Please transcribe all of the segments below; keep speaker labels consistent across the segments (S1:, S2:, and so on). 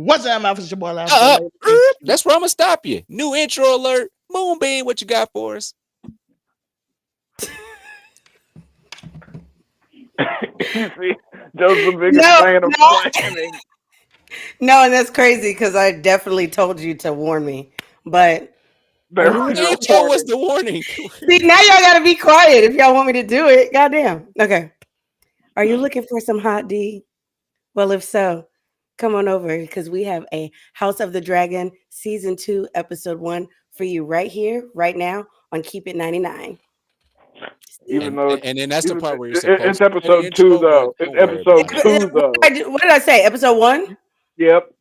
S1: What's up, my your boy?
S2: That's where I'm gonna stop you. New intro alert. Moonbeam, what you got for us?
S3: You see, Joe's the biggest fan of planning.
S4: No, and that's crazy because I definitely told you to warn me. But
S2: the intro was the warning.
S4: See, now y'all gotta be quiet if y'all want me to do it. Goddamn. Okay. Are you looking for some hot D? Well, if so, come on over because we have a House of the Dragon Season 2, Episode 1 for you right here, right now on Keep It 99.
S3: Even though,
S2: and then that's the part where you're
S3: supposed it's
S2: to
S3: episode 2 though. It's episode 2 though.
S4: What did I say? Episode 1?
S3: Yep.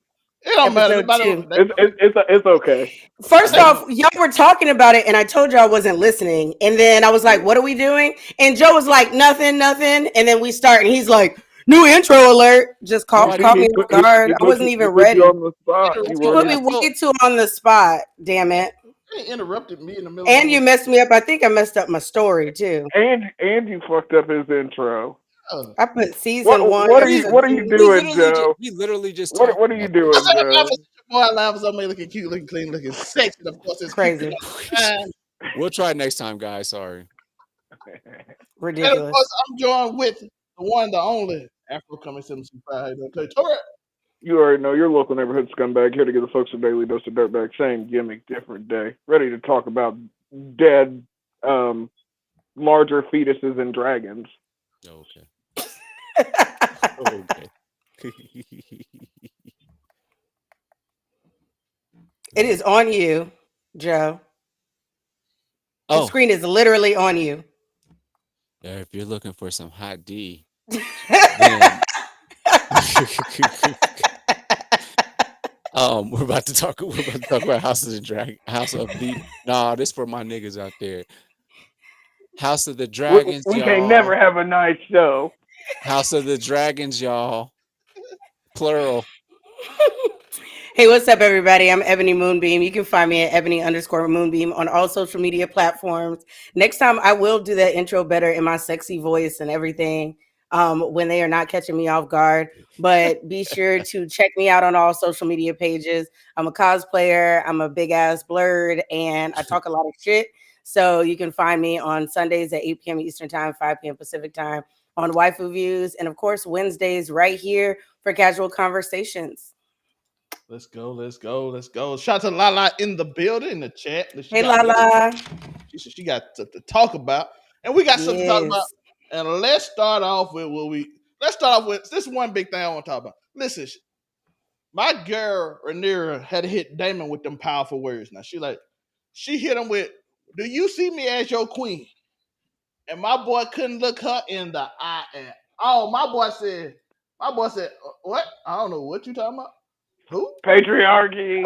S1: It don't matter.
S3: It's okay.
S4: First off, y'all were talking about it, and I told y'all I wasn't listening. And then I was like, "What are we doing?" And Joe was like, "Nothing." And then we start, and he's like, "New intro alert!" Just caught me off guard. I wasn't even ready.
S3: On the spot.
S4: You put me way too on the spot. Damn it!
S1: He interrupted me in the middle.
S4: And you messed me up. I think I messed up my story too.
S3: And you fucked up his intro.
S4: I put season 1.
S3: What are you doing, Joe?
S2: We literally just.
S3: What are you doing, Joe?
S1: Boy, I laugh so looking cute, looking clean, looking sexy. Of course, it's
S4: crazy.
S2: We'll try next time, guys. Sorry.
S4: Ridiculous.
S1: And of course, I'm joined with the one, the only Afro coming 725.
S3: You already know your local neighborhood scumbag here to give the folks a daily dose of dirtbag. Same gimmick, different day. Ready to talk about dead, larger fetuses and dragons.
S2: Okay. Okay.
S4: It is on you, Joe.
S2: Oh.
S4: The screen is literally on you.
S2: If you're looking for some hot D, we're about to talk about House of the Dragon. House of the this for my niggas out there. House of the Dragons.
S3: We can never have a nice show.
S2: House of the Dragons, y'all. Plural.
S4: Hey, what's up, everybody? I'm Ebony Moonbeam. You can find me at Ebony_Moonbeam on all social media platforms. Next time, I will do that intro better in my sexy voice and everything when they are not catching me off guard. But be sure to check me out on all social media pages. I'm a cosplayer. I'm a big-ass blurred, and I talk a lot of shit. So you can find me on Sundays at 8 p.m. Eastern Time, 5 p.m. Pacific Time on Waifu Views. And, of course, Wednesdays right here for Casual Conversations.
S1: Let's go. Shout out to Lala in the building, in the chat.
S4: Hey, Lala.
S1: She got something to talk about. And we got something to talk about. And let's start off with this one big thing I want to talk about. Listen, my girl, Rhaenyra, had to hit Daemon with them powerful words. Now, she hit him with, "Do you see me as your queen?" And my boy couldn't look her in the eye. My boy said, "What? I don't know what you talking about." Who?
S3: Patriarchy.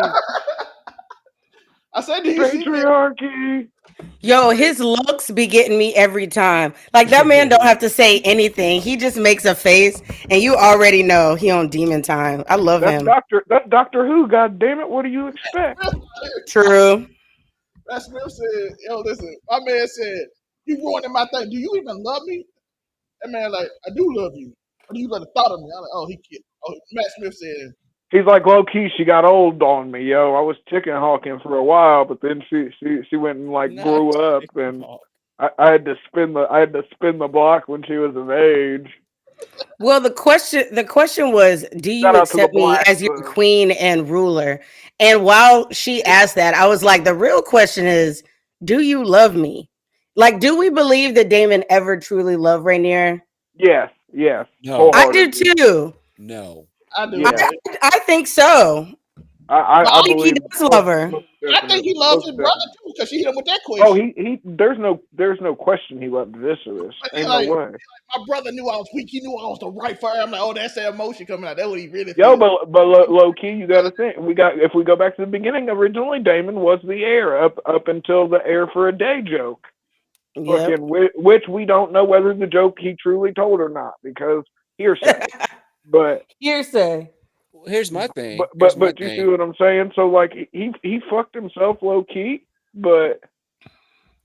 S1: I said, "Do you
S3: patriarchy?"
S4: Yo, his looks be getting me every time. Like, that man don't have to say anything. He just makes a face, and you already know he on demon time. I love him.
S3: That's Doctor Who. God damn it! What do you expect?
S4: True.
S1: That Smith said, "Yo, listen, my man said you ruining my thing. Do you even love me?" That man like, "I do love you. Or do you love the thought of me?" I'm like, "Oh, he kid." Oh, Matt Smith said.
S3: He's like, low key, she got old on me, yo. I was chicken hawking for a while, but then she went and grew up, and I had to spin the block when she was of age.
S4: Well, the question was, do you accept me as your queen and ruler? And while she asked that, I was like, the real question is, do you love me? Like, do we believe that Daemon ever truly loved Rhaenyra?
S3: Yes.
S2: No.
S4: I do too.
S2: No.
S1: I do.
S3: Yeah.
S4: I think so.
S3: I
S4: think he does love her.
S1: I think he loves his brother too, because she hit him with that question.
S3: Oh, he there's no question he loved Viserys. Ain't no way.
S1: My brother knew I was weak. He knew I was the right fire. I'm like, oh, that's that emotion coming out. That's what he really.
S3: Yo, but low key, you got to think. If we go back to the beginning, originally Daemon was the heir up until the heir for a day joke. Yep. Which we don't know whether the joke he truly told or not because hearsay. But
S4: hearsay.
S2: Here's my thing.
S3: But you see what I'm saying? So he fucked himself low key, but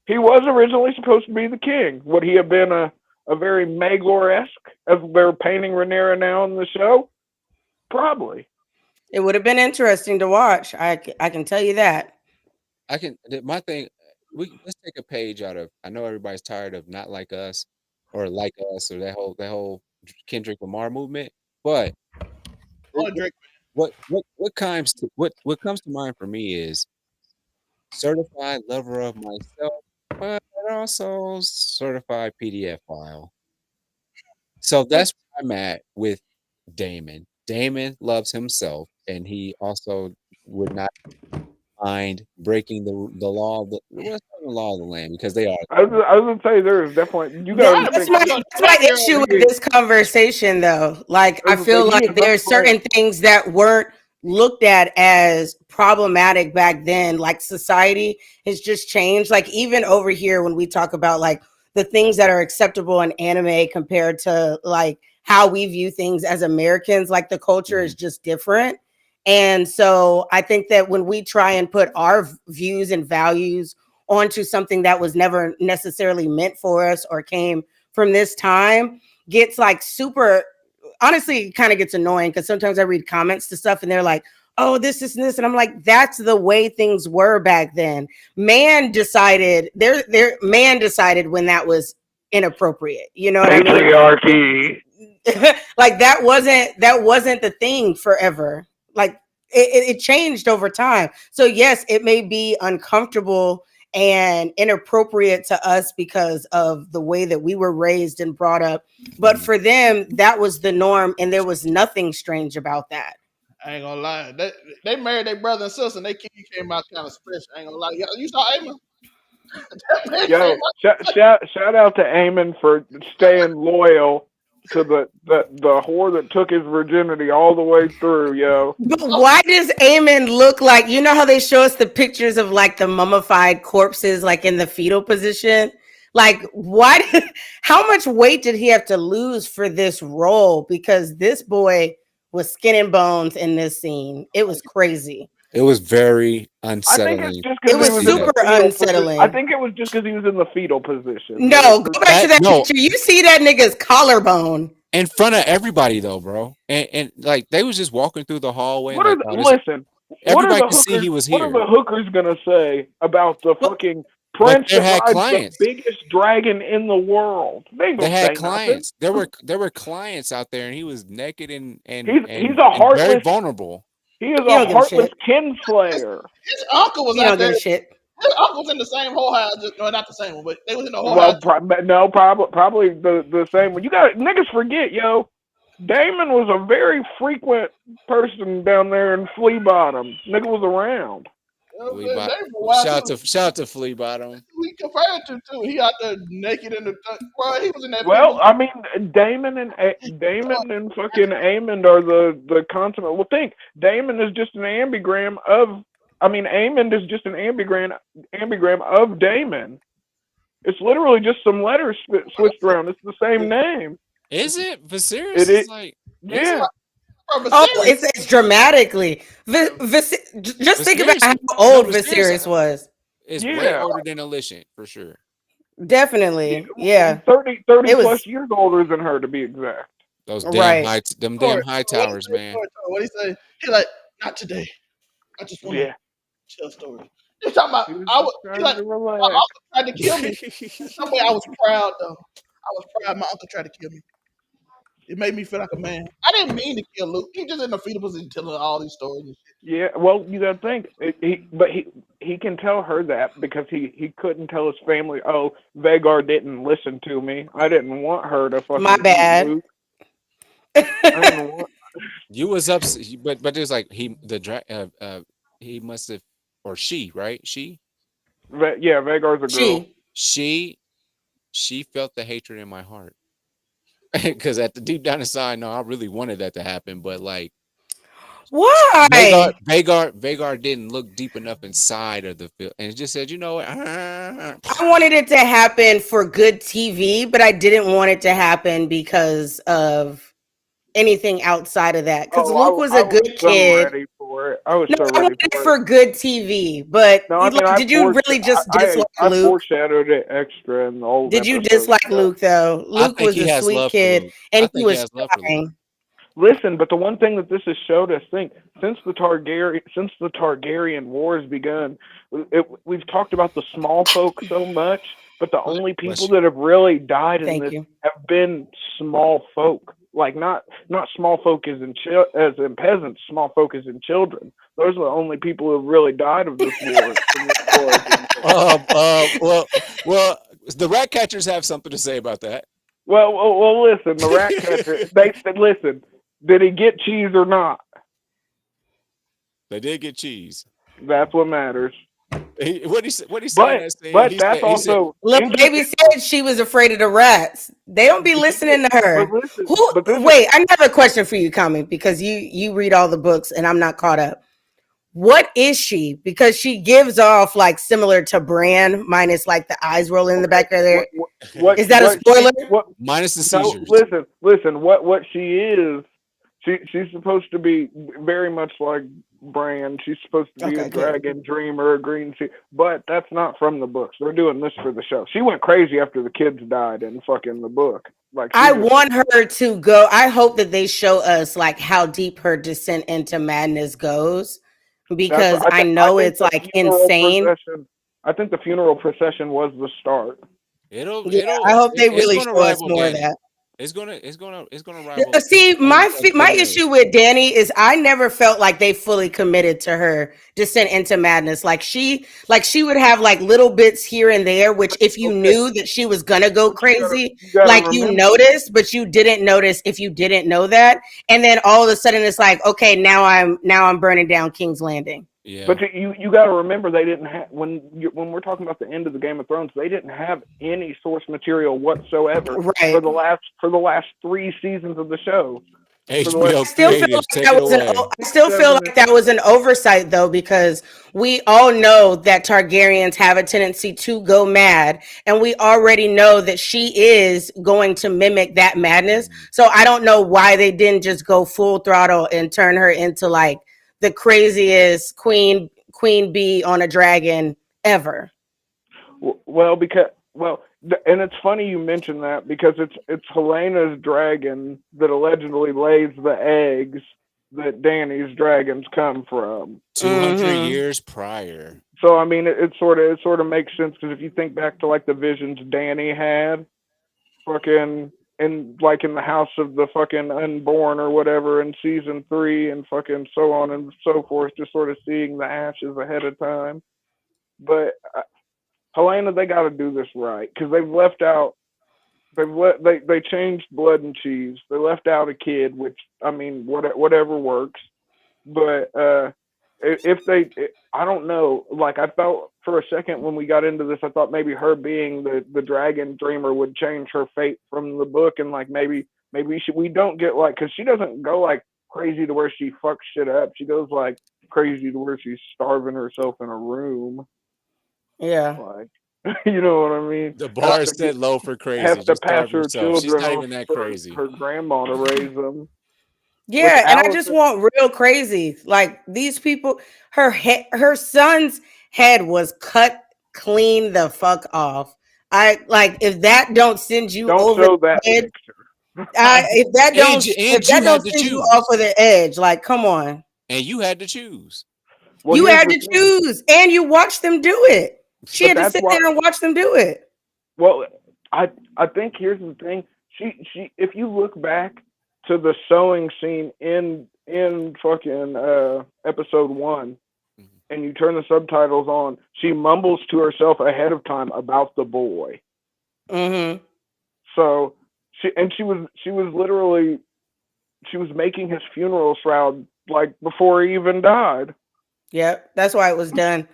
S3: he was originally supposed to be the king. Would he have been a very Maegor-esque as they're painting Rhaenyra now in the show? Probably.
S4: It would have been interesting to watch. I can tell you that.
S2: My thing, let's take a page out of. I know everybody's tired of Not Like Us or Like Us or that whole Kendrick Lamar movement, but what comes to mind for me is certified lover of myself, but also certified PDF file. So that's where I'm at with Daemon. Daemon loves himself, and he also would not mind breaking the law of what's the law of the land, because they are.
S3: I was gonna say there is definitely you got.
S4: That's my issue with this conversation, though. Like, I feel like there's certain things that weren't looked at as problematic back then. Like, society has just changed. Like, even over here, when we talk about like the things that are acceptable in anime compared to like how we view things as Americans, like the culture is just different. And so I think that when we try and put our views and values onto something that was never necessarily meant for us or came from this time, gets like super, honestly, kind of gets annoying, because sometimes I read comments to stuff and they're like, oh, this and this, and I'm like, that's the way things were back then. Man decided when that was inappropriate. You know what I mean?
S3: Patriarchy.
S4: Like, that wasn't the thing forever. Like, it changed over time. So yes, it may be uncomfortable and inappropriate to us because of the way that we were raised and brought up, but for them, that was the norm, and there was nothing strange about that.
S1: I ain't gonna lie. They married their brother and sister, and they came out kind of special. I ain't gonna lie. You saw Aemon?
S3: Yo, shout out to Eamon for staying loyal to the whore that took his virginity all the way through, yo.
S4: But why does Aemon look like, you know how they show us the pictures of like the mummified corpses like in the fetal position? Like, how much weight did he have to lose for this role? Because this boy was skin and bones in this scene. It was crazy.
S2: It was very unsettling.
S3: I think it's just because
S4: it was super unsettling.
S3: I think it was just because he was in the fetal position.
S4: No, go back to that picture. You see that nigga's collarbone
S2: in front of everybody, though, bro. And like, they was just walking through the hallway.
S3: Listen,
S2: everybody could see he was here.
S3: What are the hookers gonna say about the fucking prince that rides the biggest dragon in the world? They had
S2: clients.
S3: Nothing.
S2: There were clients out there, and he was naked and
S3: he's a heartless,
S2: very vulnerable.
S3: He is a heartless kinslayer.
S1: His uncle was out there. His uncle was in the same whole house. No, not the same one, but they was in the whole house.
S3: Probably the same one. You got niggas forget, yo. Daemon was a very frequent person down there in Flea Bottom. Nigga was around.
S2: Shout out to Flea Bottom.
S1: We compared to too. He out there naked in the bro. He was in that.
S3: Well, I mean, Daemon and fucking Aemond are the consummate. Well, think Daemon is just an ambigram of. I mean, Aemond is just an ambigram of Daemon. It's literally just some letters switched around. It's the same name.
S2: Is it? Viserys is like,
S3: yeah.
S4: Oh, it's dramatically. Just think about how old Viserys was.
S2: It's way older than Alicent, for sure.
S4: Definitely, yeah.
S3: 30 plus years older than her, to be exact.
S2: Those damn high towers, man.
S1: What he say? He like, not today. I just want to tell a story. He's talking about. My uncle tried to kill me. Some way I was proud though. I was proud my uncle tried to kill me. It made me feel like a man. I didn't mean to kill Luke. He just in the fetal position telling all these stories and shit.
S3: Yeah, well, you gotta think. He can tell her that because he couldn't tell his family, oh, Vhagar didn't listen to me. I didn't want her to fucking
S4: my bad.
S3: Luke.
S2: You was upset, but it was like he must have, or she, right? She?
S3: Yeah, Vhagar's a girl.
S2: She felt the hatred in my heart. Because at the deep down inside, no, I really wanted that to happen, but like,
S4: why?
S2: Vhagar didn't look deep enough inside of the field, and it just said, you know what?
S4: I wanted it to happen for good TV, but I didn't want it to happen because of anything outside of that. Because Luke was a good kid.
S3: Ready for it. I wanted
S4: it for good TV, but did you really just dislike Luke?
S3: I foreshadowed it extra in the old.
S4: Did you dislike Luke though? Luke was a sweet kid, and he was trying.
S3: Listen, but the one thing that this has showed us, since the Targaryen Wars begun, we've talked about the small folk so much, but the only people that have really died in this have been small folk. Like not small folk as in peasants, small folk as in children. Those are the only people who have really died of this war.
S2: Well, the rat catchers have something to say about that.
S3: Well, listen, the rat catcher. They said, listen, did he get cheese or not?
S2: They did get cheese.
S3: That's what matters.
S2: What he said in that scene?
S3: But that's also
S4: little baby said she was afraid of the rats. They don't be listening to her. Wait, I have a question for you, Kami, because you read all the books and I'm not caught up. What is she? Because she gives off like similar to Bran, minus like the eyes rolling in the back of there. Is that a spoiler?
S2: Minus the seizures.
S3: No, listen. What she is, she's supposed to be very much like Bran. She's supposed to be a dragon dreamer, a green sea. But that's not from the books. They're doing this for the show. She went crazy after the kids died in fucking the book. Like
S4: I want her to go. I hope that they show us like how deep her descent into madness goes. Because I know it's like insane.
S3: I think the funeral procession was the start.
S4: I hope they really show us more of that.
S2: It's gonna rival.
S4: See, my issue with Dany is I never felt like they fully committed to her descent into madness. Like she would have like little bits here and there, which if you knew that she was gonna go crazy, you noticed, but you didn't notice if you didn't know that. And then all of a sudden it's like, okay, now I'm burning down King's Landing.
S2: Yeah.
S3: But you got to remember they didn't have when we're talking about the end of the Game of Thrones, they didn't have any source material whatsoever for the last 3 seasons of the show.
S4: I still feel like that was an oversight though, because we all know that Targaryens have a tendency to go mad, and we already know that she is going to mimic that madness. So I don't know why they didn't just go full throttle and turn her into like the craziest queen bee on a dragon ever.
S3: And it's funny you mention that because it's Helena's dragon that allegedly lays the eggs that Dany's dragons come from
S2: 200 years prior.
S3: So I mean, it sort of makes sense because if you think back to like the visions Dany had, fucking. And like in the House of the fucking Unborn or whatever in season 3 and fucking so on and so forth, just sort of seeing the ashes ahead of time. But Helena, they got to do this right because they've left out. They changed blood and cheese. They left out a kid, which I mean, whatever works. But I don't know. Like I felt for a second when we got into this, I thought maybe her being the dragon dreamer would change her fate from the book, and like maybe we don't get like because she doesn't go like crazy to where she fucks shit up. She goes like crazy to where she's starving herself in a room.
S4: Yeah,
S3: like you know what I mean.
S2: The bar is set low for crazy.
S3: Have to pass her children.
S2: She's not even that crazy.
S3: Her grandma to raise them.
S4: Yeah, and I just want real crazy. Like these people, her son's head was cut clean the fuck off. I like if that don't send you over the edge. If that don't send you off of the edge, like come on.
S2: And you had to choose.
S3: Well,
S4: you had to choose, and you watched them do it. She had to sit there and watch them do it.
S3: Well, I think here's the thing. She if you look back to the sewing scene in fucking episode 1, and you turn the subtitles on, she mumbles to herself ahead of time about the boy.
S4: Mm-hmm.
S3: So she was making his funeral shroud like before he even died.
S4: Yep, that's why it was done.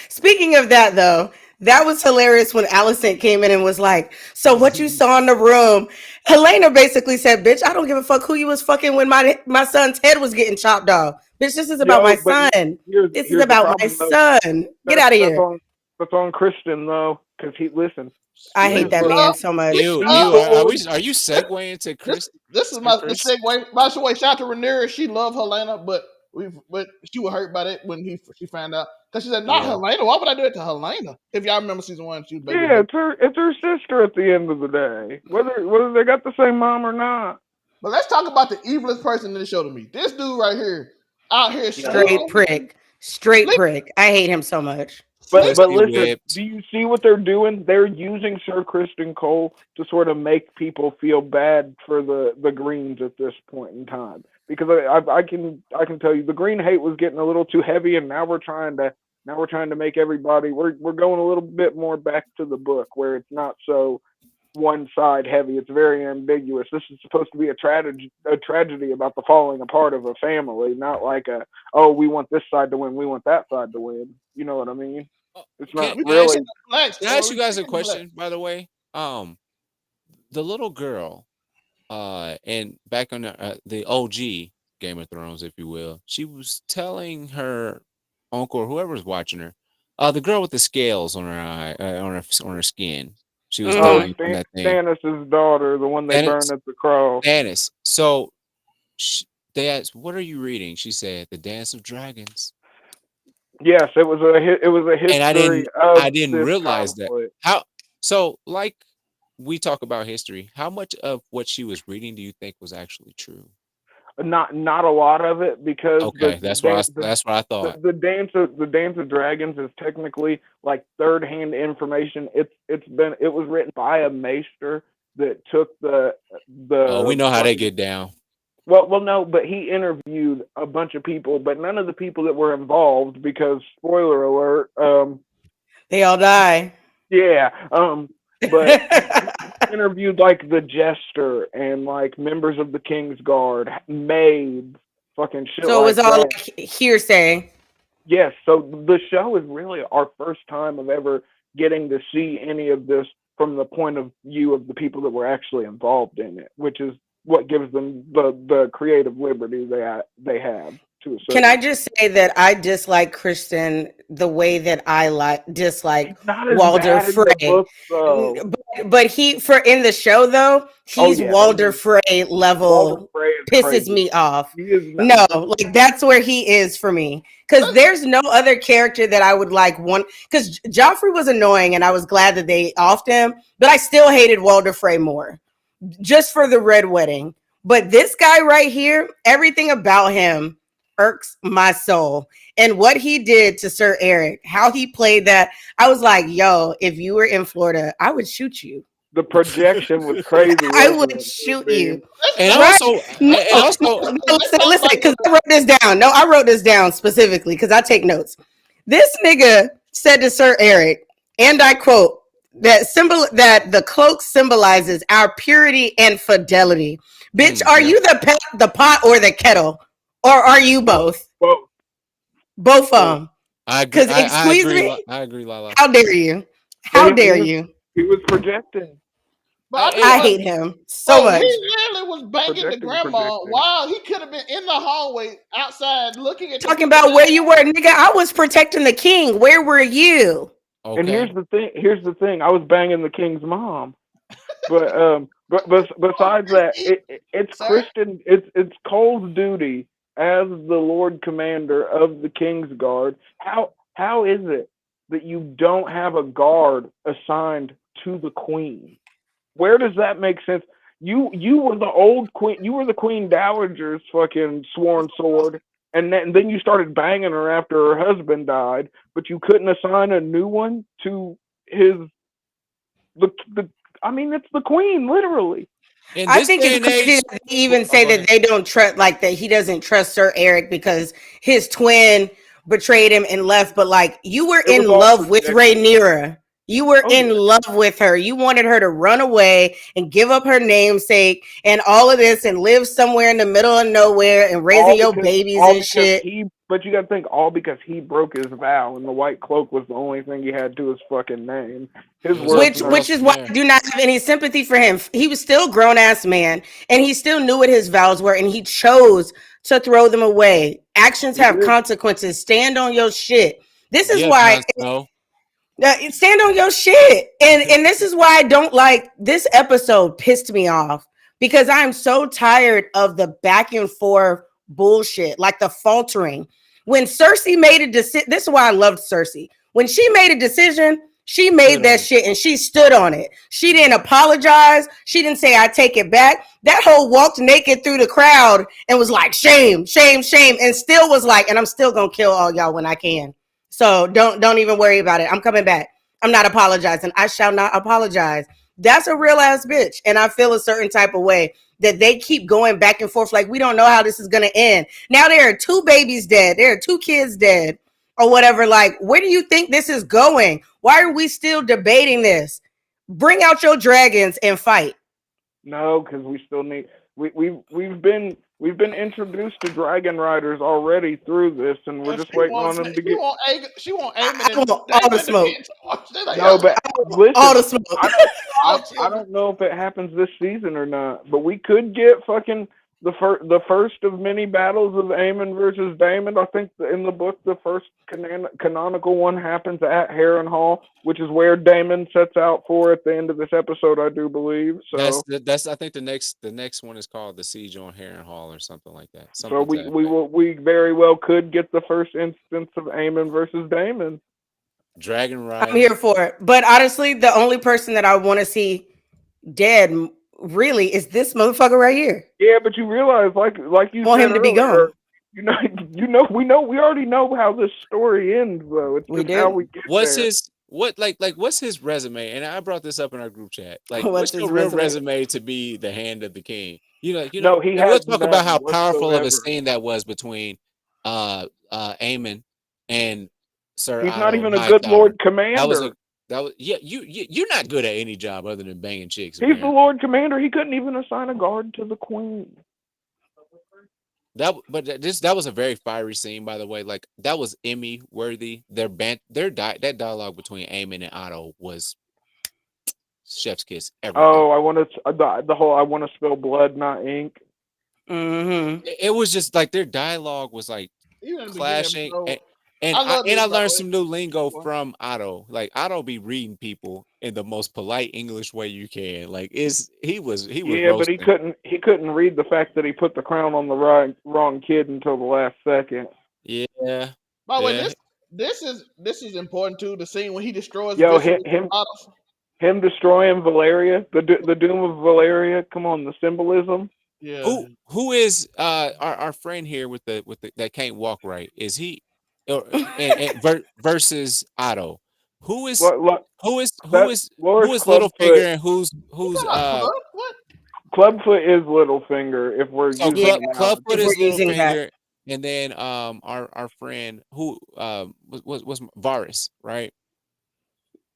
S4: Speaking of that, though, that was hilarious when Alicent came in and was like, so what you saw in the room, Helena basically said, bitch, I don't give a fuck who you was fucking when my son's head was getting chopped off. Bitch, this is about my son. This is about my son. Get out of here.
S3: That's on Criston, though, because listen.
S4: I hate that man so much.
S2: Are you segueing to Chris?
S1: This is my segue. By the way, shout out to Rhaenyra. She loved Helena, but she was hurt by that when she found out because she said, "Not Helena. Why would I do it to Helena?" If y'all remember season 1, she was baby.
S3: Yeah, it's her sister at the end of the day. Whether they got the same mom or not.
S1: But let's talk about the evilest person in the show to me. This dude right here, out here
S4: Straight prick. Straight prick. I hate him so much.
S3: But
S2: Pussy
S3: listen,
S2: whipped.
S3: do you see what they're doing? They're using Sir Criston Cole to sort of make people feel bad for the Greens at this point in time. Because I can tell you the Green hate was getting a little too heavy, and now we're trying to make everybody we're going a little bit more back to the book where it's not so one side heavy. It's very ambiguous. This is supposed to be a tragedy about the falling apart of a family, not like we want this side to win, we want that side to win. You know what I mean? It's not really.
S2: Can I ask you guys a question, by the way? The little girl, and back on the OG Game of Thrones, if you will, she was telling her uncle or whoever's watching her, the girl with the scales on her eye, on her skin. She was telling that thing.
S3: Stannis' daughter, the one they burned at the cross.
S2: Stannis. So they asked, "What are you reading?" She said, "The Dance of Dragons."
S3: Yes, it was a history.
S2: And I didn't realize
S3: conflict.
S2: that. How so? Like we talk about history. How much of what she was reading do you think was actually true?
S3: Not a lot of it, because
S2: that's what I thought.
S3: The Dance of Dragons is technically like third-hand information. It was written by a maester that took the.
S2: We know how they get down.
S3: Well, no, but he interviewed a bunch of people, but none of the people that were involved, because spoiler alert,
S4: they all die.
S3: Yeah, but he interviewed like the jester and like members of the King's Guard, maids, fucking shit.
S4: So it was all like hearsay.
S3: Yes, so the show is really our first time of ever getting to see any of this from the point of view of the people that were actually involved in it, which is what gives them the creative liberty they have.
S4: Can I just say that I dislike Criston the way that I dislike Walder Frey? But he in the show though, he's Walder Frey level. Pisses me off. No, like that's where he is for me. Because there's no other character that I would like one. Because Joffrey was annoying, and I was glad that they offed him, but I still hated Walder Frey more, just for the Red Wedding. But this guy right here, everything about him irks my soul. And what he did to Sir Eric, how he played that, I was like, yo, if you were in Florida, I would shoot you.
S3: The projection was crazy.
S4: I would shoot you.
S2: And also,
S4: listen, because I wrote this down. No, I wrote this down specifically because I take notes. This nigga said to Sir Eric, and I quote, that the cloak symbolizes our purity and fidelity. Bitch, are you the pot or the kettle? Or are you both? Both of them. Because excuse me.
S2: I agree, Lala.
S4: How dare you? How dare you?
S3: He was projecting.
S1: But
S4: I hate him so much.
S1: He literally was banging the grandma while he could have been in the hallway outside looking at.
S4: Talking about where you were, nigga. I was protecting the king. Where were you?
S3: Okay. And here's the thing. I was banging the king's mom. But besides that, it's Criston. It's Cole's duty as the Lord Commander of the King's Guard. How is it that you don't have a guard assigned to the Queen? Where does that make sense? You were the old queen. You were the Queen Dowager's fucking sworn sword, and then you started banging her after her husband died. But you couldn't assign a new one to I mean, it's the Queen, literally.
S4: I think it's even say that they don't trust, like that he doesn't trust Sir Eric because his twin betrayed him and left. But like, you were in love with Rhaenyra. You were in love with her. You wanted her to run away and give up her namesake and all of this and live somewhere in the middle of nowhere and raising your babies and shit.
S3: But you got to think, all because he broke his vow and the white cloak was the only thing he had to his fucking name. Which is why I do not have any sympathy for him. He was still a grown-ass man and he still knew what his vows were and he chose to throw them away. Actions have consequences. Stand on your shit. This is why... stand on your shit. And this is why I don't like this episode. Pissed me off because I'm so tired of the back and forth bullshit, like the faltering. When Cersei made a decision, this is why I loved Cersei. When she made a decision,
S4: She made that shit and she stood on it. She didn't apologize. She didn't say, I take it back. That hoe walked naked through the crowd and was like, shame, shame, shame. And still was like, and I'm still going to kill all y'all when I can. So don't even worry about it. I'm coming back. I'm not apologizing. I shall not apologize. That's a real ass bitch. And I feel a certain type of way that they keep going back and forth. Like, we don't know how this is going to end. Now there are 2 babies dead. There are 2 kids dead or whatever. Like, where do you think this is going? Why are we still debating this? Bring out your dragons and fight.
S3: No, because we still need. We've been introduced to dragon riders already through this, and we're just waiting on them to get.
S1: She want Aemon and
S4: all the smoke.
S3: No, but listen,
S4: all the smoke.
S3: I don't know if it happens this season or not, but we could get fucking the first of many battles of Aemon versus Daemon. I think in the book the first canonical one happens at Harrenhal, which is where Daemon sets out for at the end of this episode, I do believe. So
S2: that's I think the next one is called the Siege on Harrenhal or something like that.
S3: So we very well could get the first instance of Aemon versus Daemon.
S2: Dragon Ride.
S4: I'm here for it. But honestly, the only person that I want to see dead really is this motherfucker right here.
S3: Yeah, but you realize, like you
S4: want
S3: said
S4: him to
S3: earlier,
S4: be gone.
S3: We already know how this story ends, though. It's just how we get there.
S2: What's his resume? And I brought this up in our group chat. Like,
S4: What's
S2: your
S4: his
S2: real
S4: resume?
S2: resume to be the hand of the king?
S3: No, he
S2: and
S3: has
S2: we'll talk about how
S3: none
S2: powerful of a
S3: whatsoever.
S2: scene that was between Aemon and Sir
S3: He's
S2: Otto
S3: not even a
S2: Hightower.
S3: good Lord Commander.
S2: You're not good at any job other than banging chicks.
S3: He's the Lord Commander. He couldn't even assign a guard to the Queen.
S2: That was a very fiery scene, by the way. Like, that was Emmy worthy. That dialogue between Aemon and Otto was chef's kiss. Everything.
S3: Oh, I want to I want to spill blood, not ink.
S4: Mm-hmm.
S2: It was just like their dialogue was like clashing, and I learned some new lingo from Otto. Like, Otto be reading people in the most polite English way you can. Like, he was
S3: yeah,
S2: roasting.
S3: but he couldn't read the fact that he put the crown on the wrong kid until the last second.
S2: Yeah.
S1: By the way, this is important too. The scene when he destroys
S3: him destroying Valeria, the doom of Valeria. Come on, the symbolism.
S1: Yeah.
S2: Who is our friend here with the that can't walk right? Is he versus Otto? Who is Littlefinger and who's
S1: what?
S3: Clubfoot is Littlefinger if we're using
S2: Clubfoot is Littlefinger, and then our friend who was Varys, right?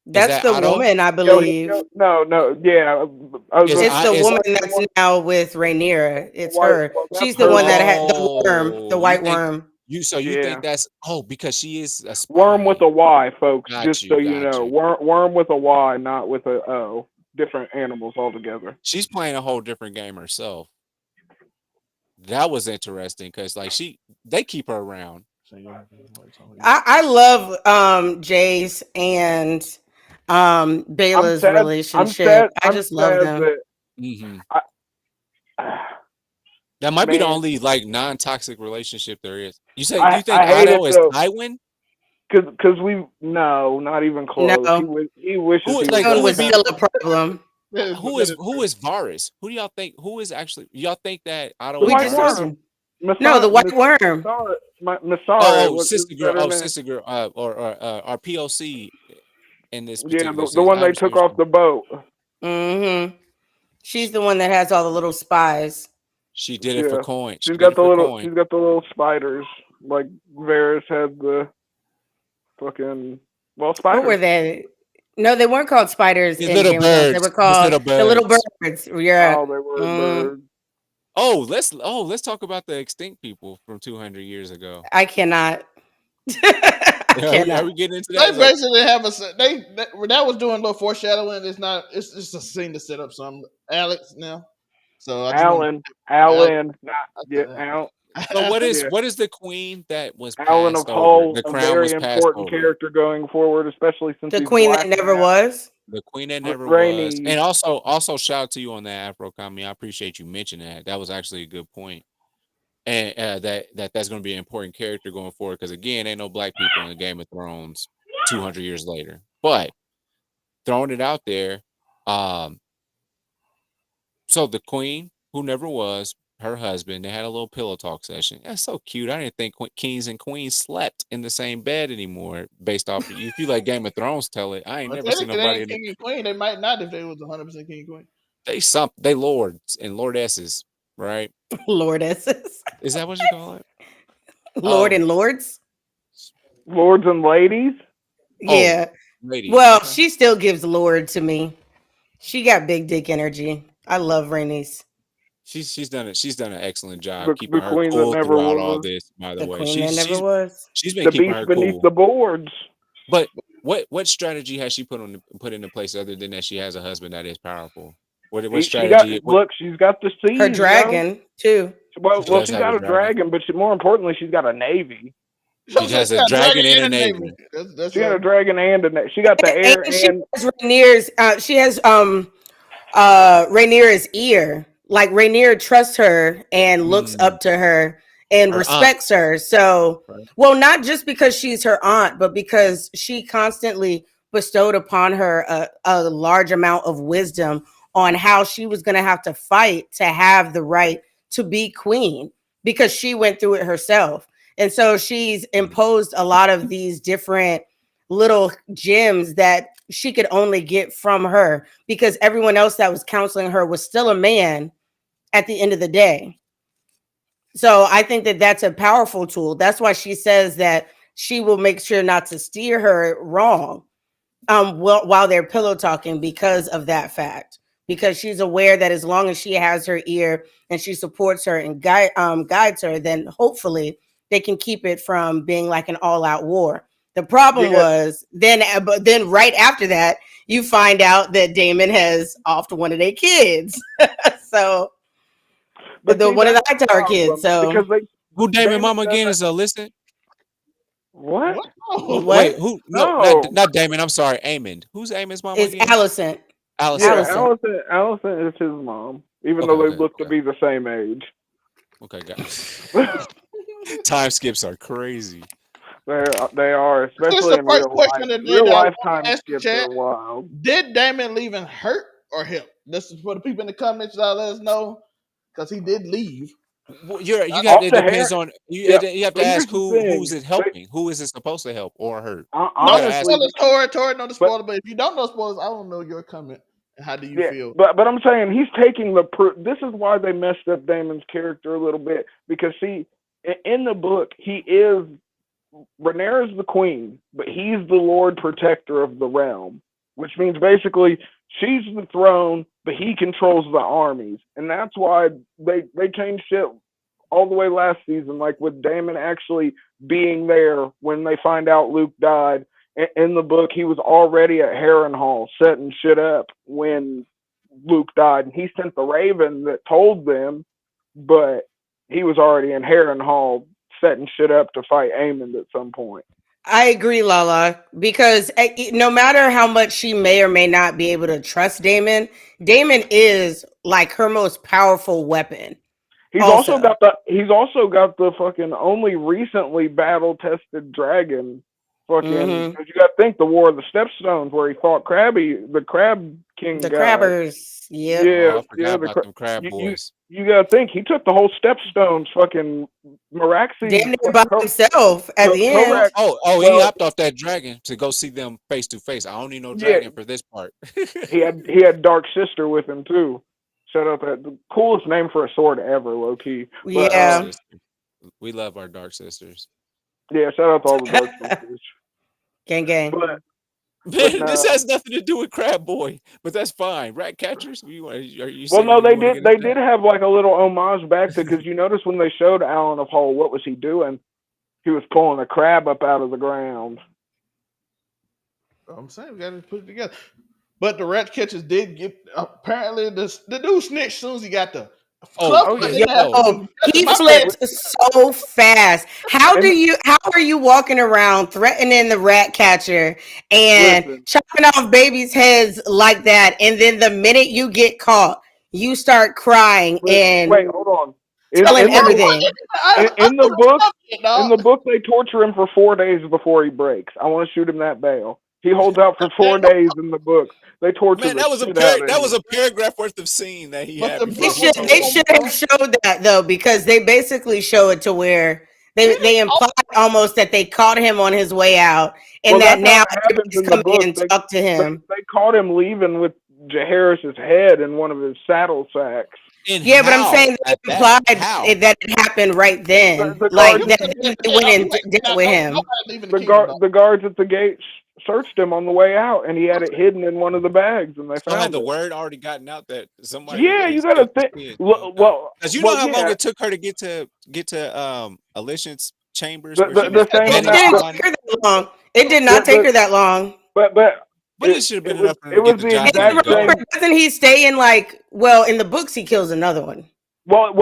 S4: That's the
S2: Otto?
S4: woman, I believe.
S3: No, yeah.
S4: It's the woman that's now with Rhaenyra. It's her. She's the one that had the worm, the white worm.
S2: You think that's because she is a spy.
S3: Worm with a Y, folks. Just so you know, worm with a Y, not with a O. Different animals altogether.
S2: She's playing a whole different game herself. That was interesting because they keep her around.
S4: I love Jace and Bela's relationship. I just love them.
S2: That might be the only non-toxic relationship there is. You think Otto is Tywin?
S3: Because not even close.
S4: No.
S3: He wishes
S4: he was still a problem.
S2: Who is Varys? Who do y'all think? Who is actually? Y'all think that Otto?
S4: We just said no, the white worm.
S2: Sister girl, or POC in this.
S3: Yeah, the one they took off the boat.
S4: Mm-hmm. She's the one that has all the little spies.
S2: She did it for coin.
S3: She's got the little spiders, like Varys had the fucking spiders.
S4: What were they? No, they weren't called spiders.
S2: Little birds.
S4: They were called the little birds. Yeah.
S3: Oh, they were birds.
S2: Oh, let's talk about the extinct people from 200 years ago.
S4: I cannot.
S2: Are we getting into that?
S1: They basically have that was doing a little foreshadowing. It's just a scene to set up some Alex now. So
S3: Alan.
S2: So what is the queen that was
S3: Alan of Hull, a very important character going forward, especially since
S4: the queen that never was.
S2: The queen that never was. And also shout out to you on that Afro comment. I appreciate you mentioning that. That was actually a good point. And that's going to be an important character going forward because again, ain't no black people in the Game of Thrones 200 years later. But throwing it out there. So the queen, who never was her husband, they had a little pillow talk session. That's so cute. I didn't think kings and queens slept in the same bed anymore. Based off, if you like Game of Thrones, tell it. I ain't
S1: Well,
S2: never seen
S1: technically, they
S2: nobody
S1: ain't
S2: in
S1: king and queen. They might not if they was 100% king and queen.
S2: they lords and lordesses, right?
S4: Lordesses.
S2: Is that what you call it?
S4: Lord and lords.
S3: Lords and ladies.
S4: Yeah.
S2: Ladies.
S4: Well,
S2: Okay.
S4: she still gives lord to me. She got big dick energy. I love Rhaenys.
S2: She's done it. She's done an excellent job
S3: The
S2: keeping her
S3: queen that
S2: cool
S3: never
S2: throughout all
S3: was.
S2: this. By the
S4: The
S2: way,
S4: queen that never was.
S2: she's been
S3: The
S2: keeping
S3: beast
S2: her
S3: beneath
S2: cool.
S3: the boards.
S2: But what strategy has she put into place other than that she has a husband that is powerful? What strategy?
S3: She's got the seas.
S4: Her dragon too.
S3: Well,
S2: She
S3: she's
S2: does have
S3: got
S2: a
S3: a dragon, but more importantly, she's got a navy.
S2: She has a dragon and a navy.
S1: That's
S3: She got a dragon and a navy. She got the air
S4: And she
S3: and
S4: has Rhaenyra's. She has Rhaenyra's ear. Like Rhaenyra trusts her and looks up to her and
S2: Her
S4: respects her. So,
S2: Right.
S4: well, not just because she's her aunt, but because she constantly bestowed upon her a large amount of wisdom on how she was going to have to fight to have the right to be queen because she went through it herself. And so she's imposed a lot of these different little gems that she could only get from her because everyone else that was counseling her was still a man at the end of the day. So I think that that's a powerful tool. That's why she says that she will make sure not to steer her wrong while they're pillow talking because of that fact. Because she's aware that as long as she has her ear and she supports her and guides her, then hopefully they can keep it from being like an all-out war. The problem was but then right after that, you find out that Daemon has offed one of their kids. So one of the Hightower kids. So
S3: because
S2: who Daemon mama again is illicit?
S3: What?
S2: Wait, who? No, not Daemon. I'm sorry, Aemond. Who's Aemon's mama
S4: It's
S2: again?
S4: Alicent.
S3: Yeah, Alicent is his mom, even though they look to be the same age.
S2: Okay, guys. Time skips are crazy.
S3: They are, especially in real life. Real life time skips are wild.
S1: Did Daemon leaving hurt or help? This is for the people in the comments. Y'all let us know because he did leave.
S2: Well, it depends on you. You have to ask who's it helping. Who is it supposed to help or hurt?
S3: Honestly,
S1: no spoilers, Tori, no spoiler. But if you don't know spoilers, I don't know your comment. And how do you feel?
S3: But I'm saying he's taking the this is why they messed up Daemon's character a little bit because see, in the book he is Rhaenyra's the queen, but he's the Lord Protector of the realm, which means basically she's the throne, but he controls the armies, and that's why they changed shit all the way last season, like with Daemon actually being there when they find out Luke died. In the book, he was already at Harrenhal setting shit up when Luke died, and he sent the Raven that told them, but he was already in Harrenhal setting shit up to fight Aemond at some point.
S4: I agree, Lala, because no matter how much she may or may not be able to trust Daemon, Daemon is like her most powerful weapon.
S3: He's also got the fucking only recently battle tested dragon. Fucking, because you got to think the War of the Stepstones where he fought the Crab King,
S4: the Crabbers. Yep.
S2: I forgot about them crab boys.
S3: You got to think he took the whole Stepstones. Fucking Meraxes
S4: damn near by himself at the end.
S2: He hopped off that dragon to go see them face to face. I don't need no dragon for this part.
S3: he had Dark Sister with him too. Shout out that the coolest name for a sword ever, low key. But,
S4: yeah,
S2: we love our Dark Sisters.
S3: Yeah, shout out to all the Dark Sisters.
S4: Gang.
S3: But
S2: this has nothing to do with Crab Boy, but that's fine. Rat catchers? Are you
S3: well, no, they did have like a little homage back to, because you notice when they showed Alan of Hull, what was he doing? He was pulling a crab up out of the ground.
S1: I'm saying we got to put it together. But the rat catchers did get, apparently the dude snitched as soon as he got the
S4: he flipped so fast. How are you walking around threatening the rat catcher and chopping off babies' heads like that, and then the minute you get caught, you start crying and
S3: wait, hold on.
S4: Telling everything.
S3: In the book, they torture him for 4 days before he breaks. I want to shoot him that bail. He holds out for 4 days in the books. They torture
S2: Man,
S3: the
S2: that was
S3: shit out of
S2: that
S3: him.
S2: was a paragraph worth of scene that he
S1: But
S2: had
S1: the
S2: before
S1: book
S2: he
S4: They
S2: told
S4: should
S2: him.
S4: have showed that though, because they basically show it to where they imply almost that they caught him on his way out, and
S3: Well,
S4: that
S3: that's how
S4: now
S3: it happens
S4: everybody's
S3: in the
S4: coming
S3: book.
S4: in to talk to him.
S3: They caught him leaving with Jaehaerys' head in one of his saddle sacks.
S2: And
S4: Yeah, but I'm saying they implied
S2: how?
S4: that it happened right then,
S3: The
S4: like
S3: guards,
S4: that they went and did it with him.
S3: the guards at the gate searched him on the way out, and he had it hidden in one of the bags, and they
S2: So had
S3: found
S2: the
S3: it.
S2: word already gotten out that somebody?
S3: Yeah, you gotta think. Well,
S2: because you know how long
S3: yeah.
S2: it took her to get to Alicia's chambers.
S3: The
S2: where she was
S3: same
S4: It
S3: amount.
S4: didn't take her that long. It did not take her that long.
S3: But
S2: it should have been enough for her
S3: it
S2: to
S3: was
S2: get the
S3: the
S2: job
S3: exact
S2: done.
S3: same.
S4: Doesn't he stay in like? Well, in the books, he kills another one.
S3: Well,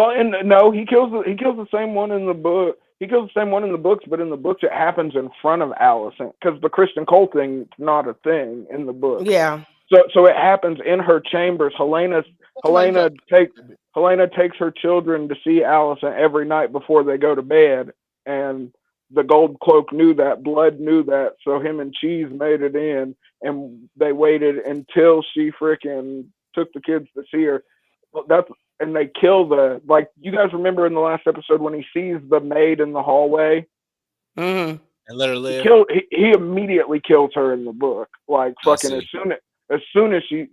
S3: no, he kills the same one in the book. He kills the same one in the books, but in the books it happens in front of Alicent because the Criston Cole thing is not a thing in the book.
S4: Yeah.
S3: So it happens in her chambers. Helena takes her children to see Alicent every night before they go to bed, and the Gold Cloak knew that. Blood knew that. So him and Cheese made it in, and they waited until she freaking took the kids to see her. And they kill you guys remember in the last episode when he sees the maid in the hallway?
S4: Mm-hmm.
S2: And let her live.
S3: He immediately kills her in the book. Like fucking as soon as she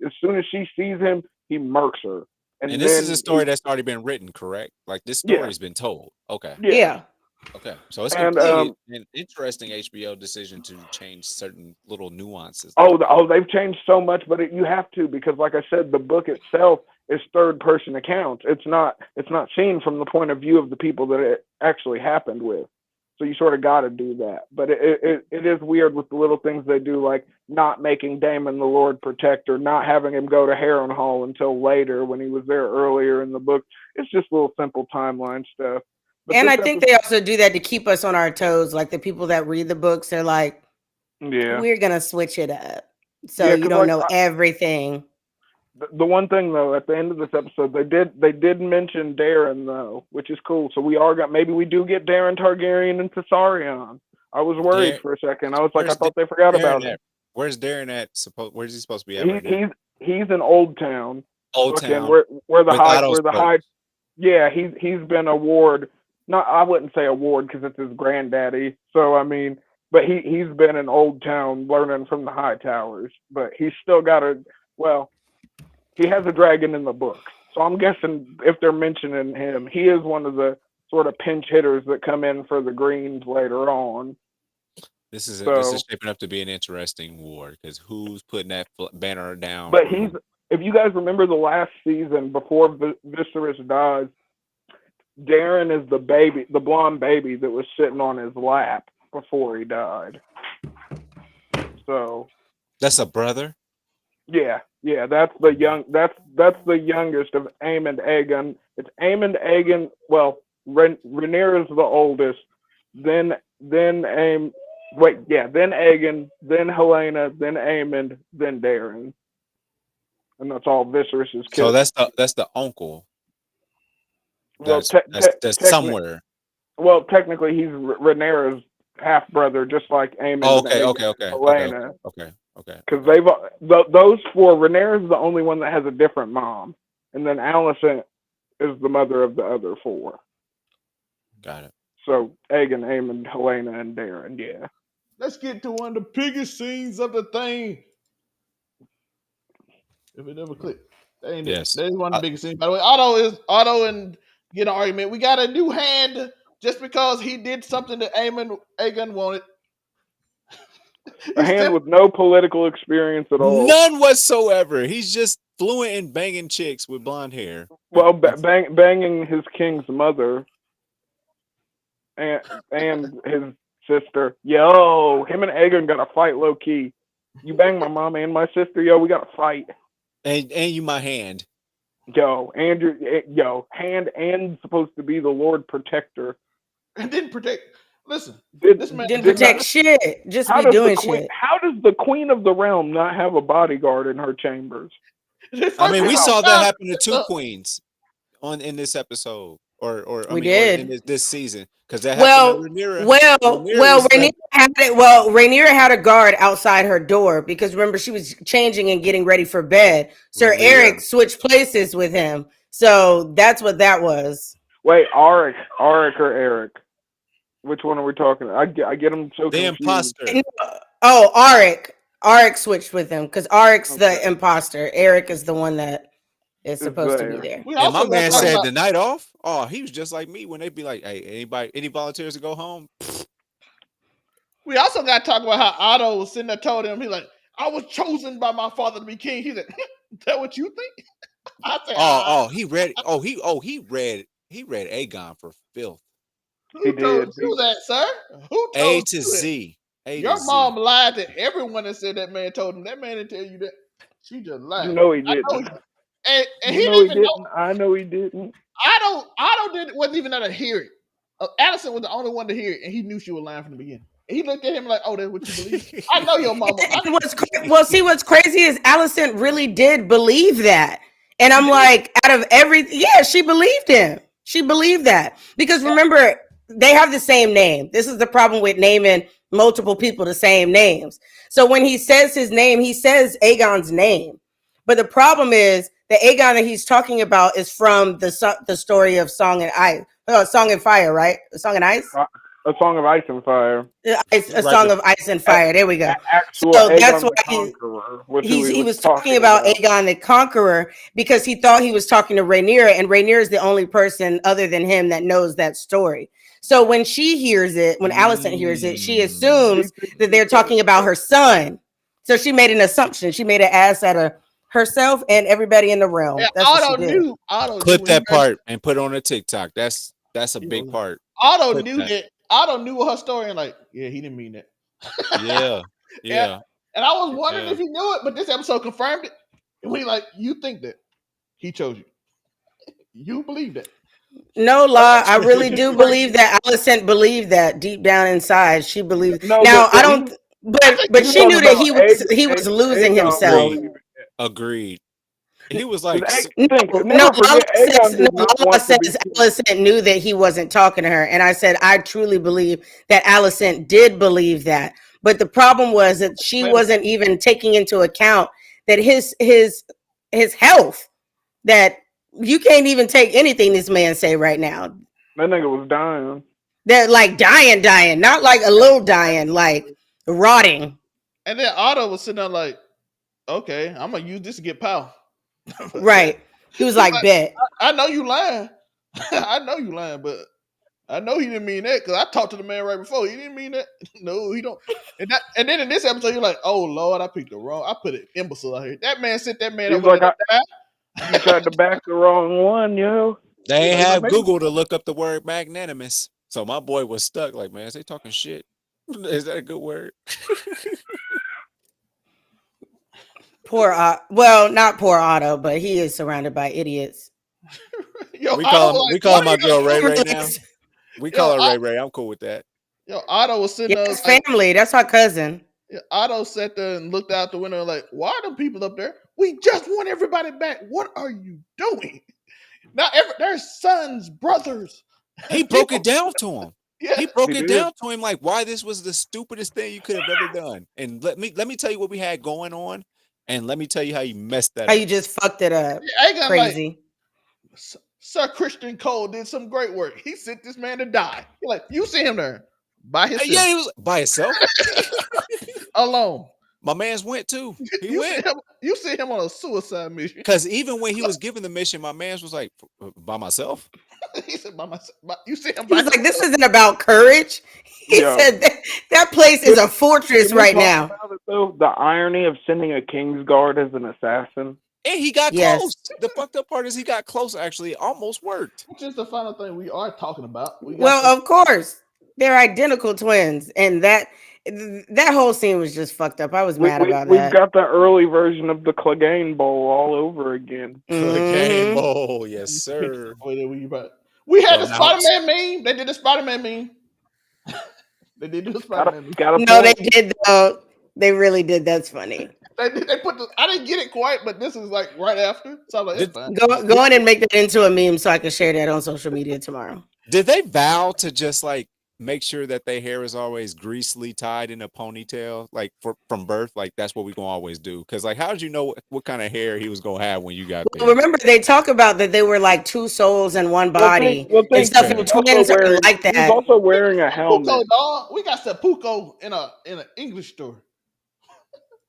S3: sees him, he murks her.
S2: And this is a story that's already been written, correct? Like this story has been told. Okay.
S4: Yeah.
S2: Okay. So it's completely an interesting HBO decision to change certain little nuances.
S3: They've changed so much, but you have to, because like I said, the book itself is third person accounts. It's not seen from the point of view of the people that it actually happened with. So you sort of got to do that. But it is weird with the little things they do, like not making Daemon the Lord Protector, not having him go to Harrenhal until later when he was there earlier in the book. It's just little simple timeline stuff. But
S4: and I think they also do that to keep us on our toes. Like the people that read the books, they're like,
S3: yeah,
S4: we're going to switch it up. So you don't know everything.
S3: The one thing though, at the end of this episode, they did mention Darren though, which is cool. So maybe we do get Darren Targaryen and Tessarion. I was worried for a second. I was like, I thought they forgot about him.
S2: Where's Darren at? Where's he supposed to be at? Right now?
S3: He's in Old Town.
S2: Old Town.
S3: Where the high. Yeah, he's been a ward. Not, I wouldn't say a ward because it's his granddaddy. So I mean, but he's been in Old Town learning from the High Towers. But he's still got he has a dragon in the book. So I'm guessing if they're mentioning him, he is one of the sort of pinch hitters that come in for the Greens later on.
S2: This is shaping up to be an interesting war because who's putting that banner down?
S3: But if you guys remember the last season before Viserys dies, Darren is the blonde baby that was sitting on his lap before he died. So
S2: that's a brother.
S3: Yeah, that's the youngest of Aemon Aegon. It's Aemon Aegon. Well, Rhaenyra is the oldest. Then Aegon, then Helena, then Aemon, then Darren, and that's all Viserys' kids.
S2: So that's the uncle.
S3: Well,
S2: that's somewhere.
S3: Well, technically, he's Rhaenyra's half brother, just like Aemon. Helena.
S2: Okay.
S3: Because those four, Rhaenyra is the only one that has a different mom, and then Alicent is the mother of the other four.
S2: Got it.
S3: So Aegon, Aemon, Helena, and Darren. Yeah.
S1: Let's get to one of the biggest scenes of the thing. If it ever clicked.
S2: Yes.
S1: That is one of the biggest scenes. By the way, Otto and get an argument. We got a new hand just because he did something that Aegon wanted.
S3: A hand with no political experience at all.
S2: None whatsoever. He's just fluent in banging chicks with blonde hair.
S3: Well, banging his king's mother and his sister. Yo, him and Aegon got to fight low key. You bang my mom and my sister, yo, we got to fight.
S2: And you my hand.
S3: Yo, hand and supposed to be the Lord Protector.
S1: And didn't protect. Listen,
S4: this man didn't protect shit. Just be doing shit.
S3: How does the Queen of the Realm not have a bodyguard in her chambers?
S2: I mean, we saw that happen to two queens in this episode. or
S4: We
S2: or in
S4: did.
S2: this season because that happened to
S4: Well,
S2: Rhaenyra.
S4: well,
S2: Rhaenyra
S4: well,
S2: was like,
S4: Rhaenyra had a guard outside her door because remember she was changing and getting ready for bed. Sir
S2: yeah.
S4: Eric switched places with him, so that's what that was.
S3: Wait, Arik or Eric? Which one are we talking? I get them so
S2: The
S3: confused.
S2: imposter.
S4: Oh, Arik switched with him because Arik's
S3: Okay,
S4: the imposter. Eric is the one that is
S3: it's
S4: supposed to be
S3: there.
S4: there.
S1: We
S2: And my
S1: also got to
S2: man
S1: talk
S3: Right.
S2: said
S1: about.
S2: the night off. Oh, he was just like me when they be like, "Hey, any volunteers to go home?"
S1: We also got to talk about how Otto was sitting there told him, he's like, I was chosen by my father to be king. He said, is that what you think? I said,
S2: He read. He read Aegon for filth.
S3: He
S1: who told
S3: did.
S1: you that, sir? Who
S2: A
S1: told
S2: to
S1: you that?
S2: Z. A to
S1: Your
S2: Z.
S1: mom lied to everyone that said that man told him. That man didn't tell you that. She just
S3: You
S1: lied.
S3: know he
S1: I know
S3: didn't.
S1: and
S3: You
S1: he
S3: know
S1: didn't
S3: he
S1: even know.
S3: didn't. I know he didn't.
S1: Wasn't even there to hear it. Allison was the only one to hear it, and he knew she was lying from the beginning. And he looked at him like, "Oh, that's what you believe." I know your mama.
S4: And what's crazy is Allison really did believe that. And I'm like, out of everything, yeah, she believed him. She believed that. Because remember, they have the same name. This is the problem with naming multiple people the same names. So when he says his name, he says Aegon's name. But the problem is the Aegon that he's talking about is from the story of Song and Ice. Song and Fire, right? Song and Ice?
S3: A Song of Ice and Fire.
S4: A
S2: Right.
S4: Song of Ice and Fire. There we go.
S3: Actual
S4: So that's
S3: Aegon
S4: why
S3: the Conqueror was who
S4: he
S3: he was
S4: was talking
S3: talking
S4: about
S3: about.
S4: Aegon the Conqueror because he thought he was talking to Rhaenyra, and Rhaenyra is the only person other than him that knows that story. So when she hears it, when Allison hears it, she
S3: She
S4: assumes
S3: thinks
S4: that
S3: he
S4: they're
S3: said it
S4: talking about
S3: too.
S4: her son. So she made an assumption. She made an ass out of herself and everybody in the realm.
S1: And
S4: That's what she did.
S1: Otto knew
S2: Clip
S1: when he
S2: that
S1: heard
S2: part and put it on a TikTok. That's a big part.
S1: Otto
S2: Clip
S1: knew
S2: that.
S1: that. Otto knew her story and like, yeah, he didn't mean that.
S2: Yeah.
S1: and,
S2: Yeah.
S1: and I was wondering
S2: Yeah.
S1: if he knew it, but this episode confirmed it. And we like, you think that he chose you? You believe that?
S4: No lie, I
S3: Which
S4: really
S3: is
S4: do believe
S3: crazy.
S4: that Allison believed that deep down inside. She believed.
S3: No,
S4: Now I
S3: but
S4: don't.
S1: I think
S4: But
S3: you
S4: she
S3: talking
S4: knew that
S3: about
S4: he was losing
S3: Aegon
S4: himself.
S2: Agreed.
S3: believing it.
S2: Agreed. He was like,
S3: Because
S4: No,
S3: never
S4: Lala
S3: forget,
S4: says,
S3: Aegon did not
S4: Lala
S3: want to be
S4: says
S3: king.
S4: Allison knew that he wasn't talking to her. And I said, I truly believe that Allison did believe that. But the problem was that she
S1: man,
S4: wasn't even taking into account that his health, that you can't even take anything this man say right now.
S3: That nigga was dying.
S4: They're like dying, not like a little dying, like rotting.
S1: and then Otto was sitting there like, okay, I'm gonna use this to get power.
S4: Right. He was
S1: He's
S4: like,
S1: like,
S4: bet.
S1: I know you lying. I know you lying, but I know he didn't mean that because I talked to the man right before. He didn't mean that. No, he don't. And then in this episode, you're like, oh Lord, I picked the wrong. I put an imbecile out here. That man sent that man
S3: He's
S1: over
S3: like,
S1: there to die.
S3: you tried to back the wrong one, yo.
S2: they ain't
S3: He's like,
S2: have
S3: maybe
S2: Google to look up the word magnanimous. So my boy was stuck. Like, man, is they talking shit? Is that a good word?
S4: Well, not poor Otto, but he is surrounded by idiots.
S1: Yo,
S2: we
S1: Otto
S2: call him.
S1: was
S2: We
S1: like,
S2: call
S1: what
S2: him
S1: are
S2: my
S1: you
S2: girl
S1: gonna
S2: Ray
S1: do?
S2: Ray now. We call her Ray Ray. I'm cool with that.
S1: Yo, Otto was sitting
S4: Yeah,
S1: there
S4: that's
S1: like,
S4: family. That's our cousin.
S1: Otto sat there and looked out the window like, why are them people up there? We just want everybody back. What are you doing? Now, their sons, brothers.
S2: He broke it down to him.
S1: Yeah.
S2: He broke
S3: he
S2: it
S3: did.
S2: down to him like why this was the stupidest thing you could have ever done. And let me tell you what we had going on, and let me tell you how you messed that
S4: How
S2: up.
S4: you just fucked it up.
S1: I ain't gonna like,
S4: Crazy.
S1: Sir Criston Cole did some great work. He sent this man to die. You're like, you see him there by himself,
S2: Yeah, he was by himself.
S1: alone.
S2: My man's went too. He
S1: You
S2: went.
S1: see him on a suicide mission.
S2: Because even when he was given the mission, my man's was like, by myself?
S1: He said by myself. You see him
S4: He
S1: by
S4: was like,
S1: himself.
S4: this isn't about courage. He
S3: Yo,
S4: said that place is a fortress
S3: can we
S4: right
S3: talk
S4: now.
S3: about it though? The irony of sending a Kingsguard as an assassin.
S2: And he got
S4: Yes.
S2: close. The fucked up part is he got close, actually. It almost worked.
S1: Which is the final thing we are talking about. We got
S4: Well, of course. They're identical twins. And that whole scene was just fucked up. I was mad about
S3: We've
S4: that.
S3: got the early version of the Clegane Bowl all over again.
S2: Game
S4: Mhm.
S2: bowl, yes, sir.
S1: we had
S2: The
S1: the
S2: mounts.
S1: Spider-Man meme. They did the Spider-Man meme. They did do the Spider-Man meme.
S3: Got a
S4: No, they
S3: point.
S4: did though. They really did. That's funny.
S1: They put I didn't get it quite, but this is like right after. So I'm like, it's fine.
S4: Go on and make that into a meme so I can share that on social media tomorrow.
S2: Did they vow to just like make sure that their hair is always greasily tied in a ponytail, like from birth? Like that's what we gonna always do. Because like, how did you know what kind of hair he was gonna have when you got there?
S4: Remember, they talk about that they were like two souls in one body and stuff. And twins are like that.
S3: He was also wearing a helmet.
S1: Seppuku, dog. We got seppuku in an English store.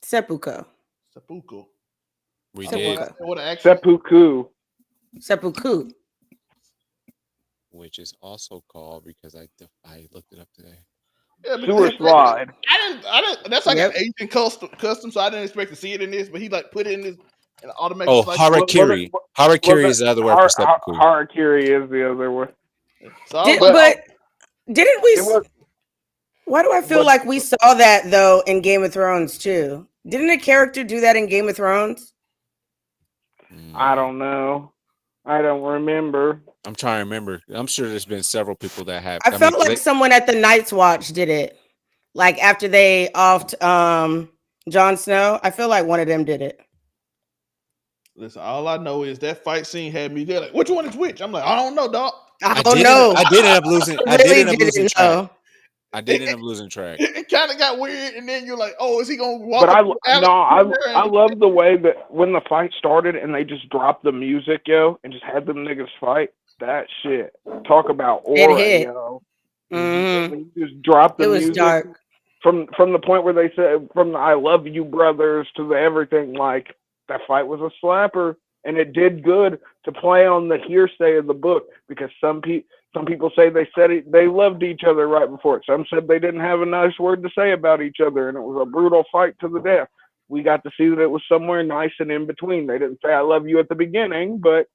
S4: Seppuku.
S2: We did.
S3: Seppuku.
S2: Which is also called, because I looked it up today.
S1: Yeah,
S3: sewer slide.
S1: I didn't. That's like an Asian custom, so I didn't expect to see it in this. But he like put it in this and automatic.
S2: Oh, harakiri. Harakiri is the other word for seppuku.
S3: Harakiri is the other word.
S1: So
S4: didn't we? Why do I feel like we saw that though in Game of Thrones too? Didn't a character do that in Game of Thrones?
S3: I don't know. I don't remember.
S2: I'm trying to remember. I'm sure there's been several people that have.
S4: I felt like someone at the Night's Watch did it. Like after they offed Jon Snow, I feel like one of them did it.
S1: Listen, all I know is that fight scene had me there. Like, which one is which? I'm like, I don't know, dog.
S4: I don't know.
S2: I did end up losing. I did end up losing track.
S3: I
S2: did end up losing track.
S1: It kind of got weird, and then you're like, "Oh, is he gonna walk?"
S3: But I love the way that when the fight started and they just dropped the music, yo, and just had them niggas fight. That shit. Talk about aura, yo.
S4: Mm-hmm.
S3: Just drop the music.
S4: It was dark.
S3: From the point where they said from the "I love you, brothers" to the everything, like that fight was a slapper, and it did good to play on the hearsay of the book, because some people say they said they loved each other right before it. Some said they didn't have a nice word to say about each other, and it was a brutal fight to the death. We got to see that it was somewhere nice and in between. They didn't say "I love you" at the beginning, but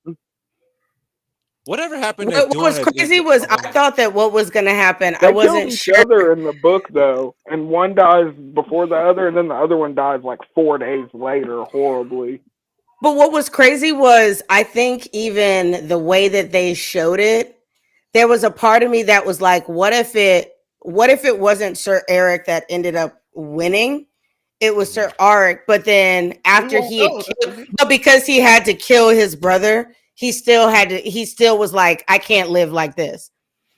S2: whatever happened.
S4: What was crazy was I thought that what was going to happen.
S3: They
S4: I wasn't
S3: sure. Each other in the book though, and one dies before the other, and then the other one dies like 4 days later, horribly.
S4: But what was crazy was I think even the way that they showed it, there was a part of me that was like, what if it wasn't Sir Eric that ended up winning? It was Sir Eric, but then after but because he had to kill his brother, he still was like, I can't live like this.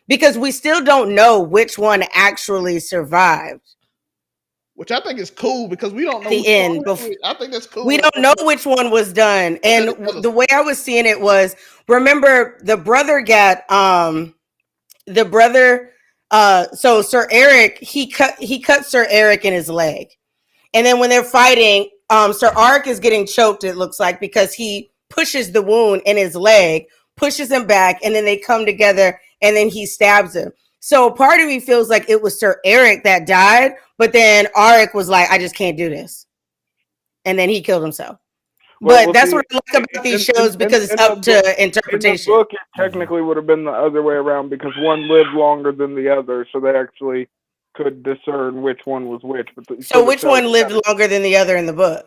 S4: Because we still don't know which one actually survived.
S1: Which I think is cool, because we don't know
S4: the end.
S1: I think that's cool.
S4: We don't know which one was done. And the way I was seeing it was, remember the brother got so Sir Eric, he cut Sir Eric in his leg. And then when they're fighting, Sir Eric is getting choked, it looks like, because he pushes the wound in his leg, pushes him back, and then they come together and then he stabs him. So part of me feels like it was Sir Eric that died, but then Eric was like, I just can't do this. And then he killed himself. But that's what I like about these shows, because it's up to interpretation.
S3: In the book, it technically would have been the other way around, because one lived longer than the other, so they actually could discern which one was which. But
S4: so which one lived longer than the other in the book?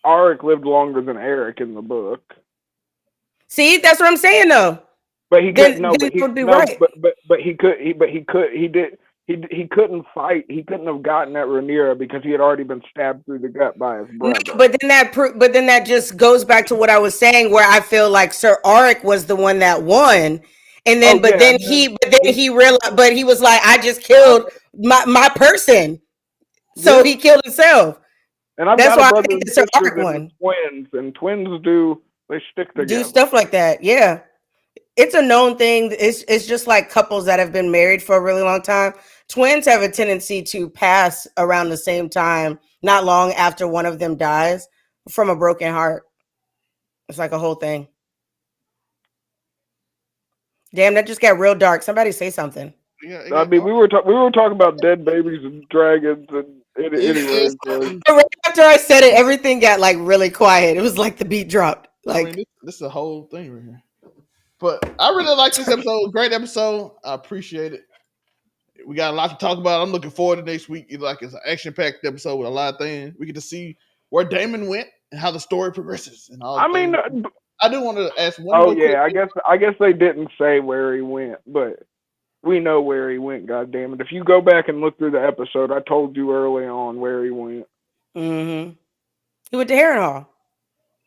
S3: Eric lived longer than Eric in the book.
S4: See, that's what I'm saying, though.
S3: But he couldn't. He couldn't fight. He couldn't have gotten at Rhaenyra because he had already been stabbed through the gut by his brother.
S4: No, but then that just goes back to what I was saying, where I feel like Sir Eric was the one that won, and then he realized, but he was like, I just killed my person, so he killed himself.
S3: And that's why I think Sir Eric won. Twins, and twins they stick together.
S4: Do stuff like that, yeah. It's a known thing. It's just like couples that have been married for a really long time. Twins have a tendency to pass around the same time, not long after one of them dies from a broken heart. It's like a whole thing. Damn, that just got real dark. Somebody say something.
S3: Yeah, I mean, we were talking about dead babies and dragons, and anyway.
S4: Right after I said it, everything got like really quiet. It was like the beat dropped. Like,
S1: I mean, this is a whole thing right here. But I really like this episode. Great episode. I appreciate it. We got a lot to talk about. I'm looking forward to next week. It's an action-packed episode with a lot of things. We get to see where Daemon went and how the story progresses and all. I mean, I do want to ask one.
S3: Oh yeah, I guess they didn't say where he went, but we know where he went. God damn it! If you go back and look through the episode, I told you early on where he went.
S4: Mm-hmm. He went to Harrenhal.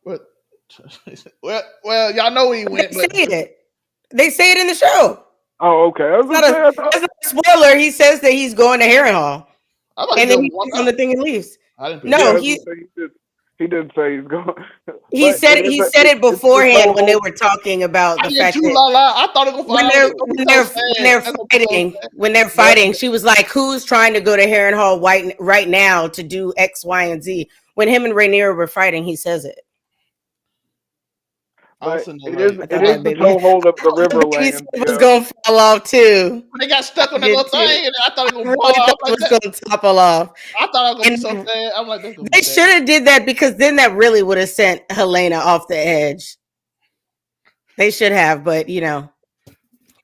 S1: But well, y'all know he went.
S4: They say it. They say it in the show.
S3: Oh, okay. I was gonna say, I thought,
S4: That's not a spoiler. He says that he's going to Harrenhal,
S1: I thought
S4: and
S1: he
S4: then
S1: just
S4: he
S1: walk
S4: gets on
S1: out.
S4: the thing and leaves.
S1: I didn't pay
S3: yeah, I
S4: No,
S3: was
S1: attention.
S3: gonna say he did say he's going.
S4: he
S3: But
S4: said it
S3: it's this
S4: beforehand when they
S3: whole
S4: were talking about
S1: I
S4: the
S1: did
S4: fact
S1: too,
S4: that
S1: la la. I thought it was gonna
S4: when
S1: fall.
S4: they're
S1: It's gonna be
S4: when
S1: so
S4: they're
S1: sad.
S4: when they're
S1: That's gonna be so
S4: fighting
S1: sad.
S4: when they're fighting, she was like, "Who's trying to go to Harrenhal right now to do X, Y, and Z?" When him and Rhaenyra were fighting, he says it.
S1: I was
S3: but
S1: sitting there
S3: it
S1: like,
S4: I
S3: is
S4: thought that
S1: wow.
S3: the
S4: baby,
S3: toehold of the
S4: the baby
S3: Riverlands,
S4: was
S3: yo.
S4: gonna fall off too.
S1: When they got stuck
S4: I
S1: on that
S4: did
S1: little
S4: too.
S1: thing, and I thought it was
S4: I
S1: gonna
S4: really
S1: fall
S4: thought
S1: off
S4: it
S1: like
S4: was
S1: that.
S4: gonna topple off.
S1: I thought I was gonna be
S4: And
S1: so sad. I'm like, that's gonna be
S4: they
S1: sad.
S4: should have did that because then that really would have sent Helena off the edge. They should have, but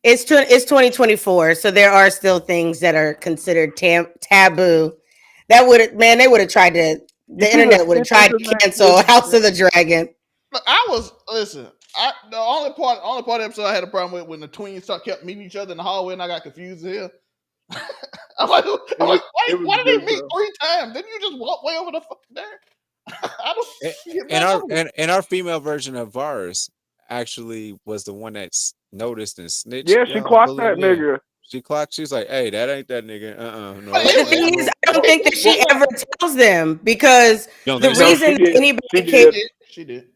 S4: it's 2024, so there are still things that are considered taboo. That they would have tried to.
S3: You
S4: The
S3: see the
S4: internet would have
S3: what's
S4: tried
S3: his
S4: to
S3: name?
S4: cancel House of the Dragon.
S1: Look, listen. The only part of the episode I had a problem with when the twins kept meeting each other in the hallway, and I got confused here. I'm like,
S3: It was
S1: why did they
S3: good
S1: meet
S3: though.
S1: 3 times? Didn't you just walk way over the fuck there? I don't get
S2: And
S1: mad
S2: our
S1: over it.
S2: and our female version of Varus actually was the one that noticed and snitched.
S3: Yeah, she
S2: Y'all
S3: clocked
S2: believe?
S3: that
S2: Yeah,
S3: nigga.
S2: she clocked. She's like, "Hey, that ain't that nigga.
S1: But
S2: No,
S4: But the
S1: it,
S4: thing
S2: no,
S4: is,
S2: no."
S4: I don't think that she
S1: well,
S4: ever tells them because
S2: You don't
S4: the
S2: think so?
S3: No,
S4: reason
S3: she
S4: that
S3: did. She
S4: anybody
S1: she
S4: can.
S3: did.
S1: did. She did.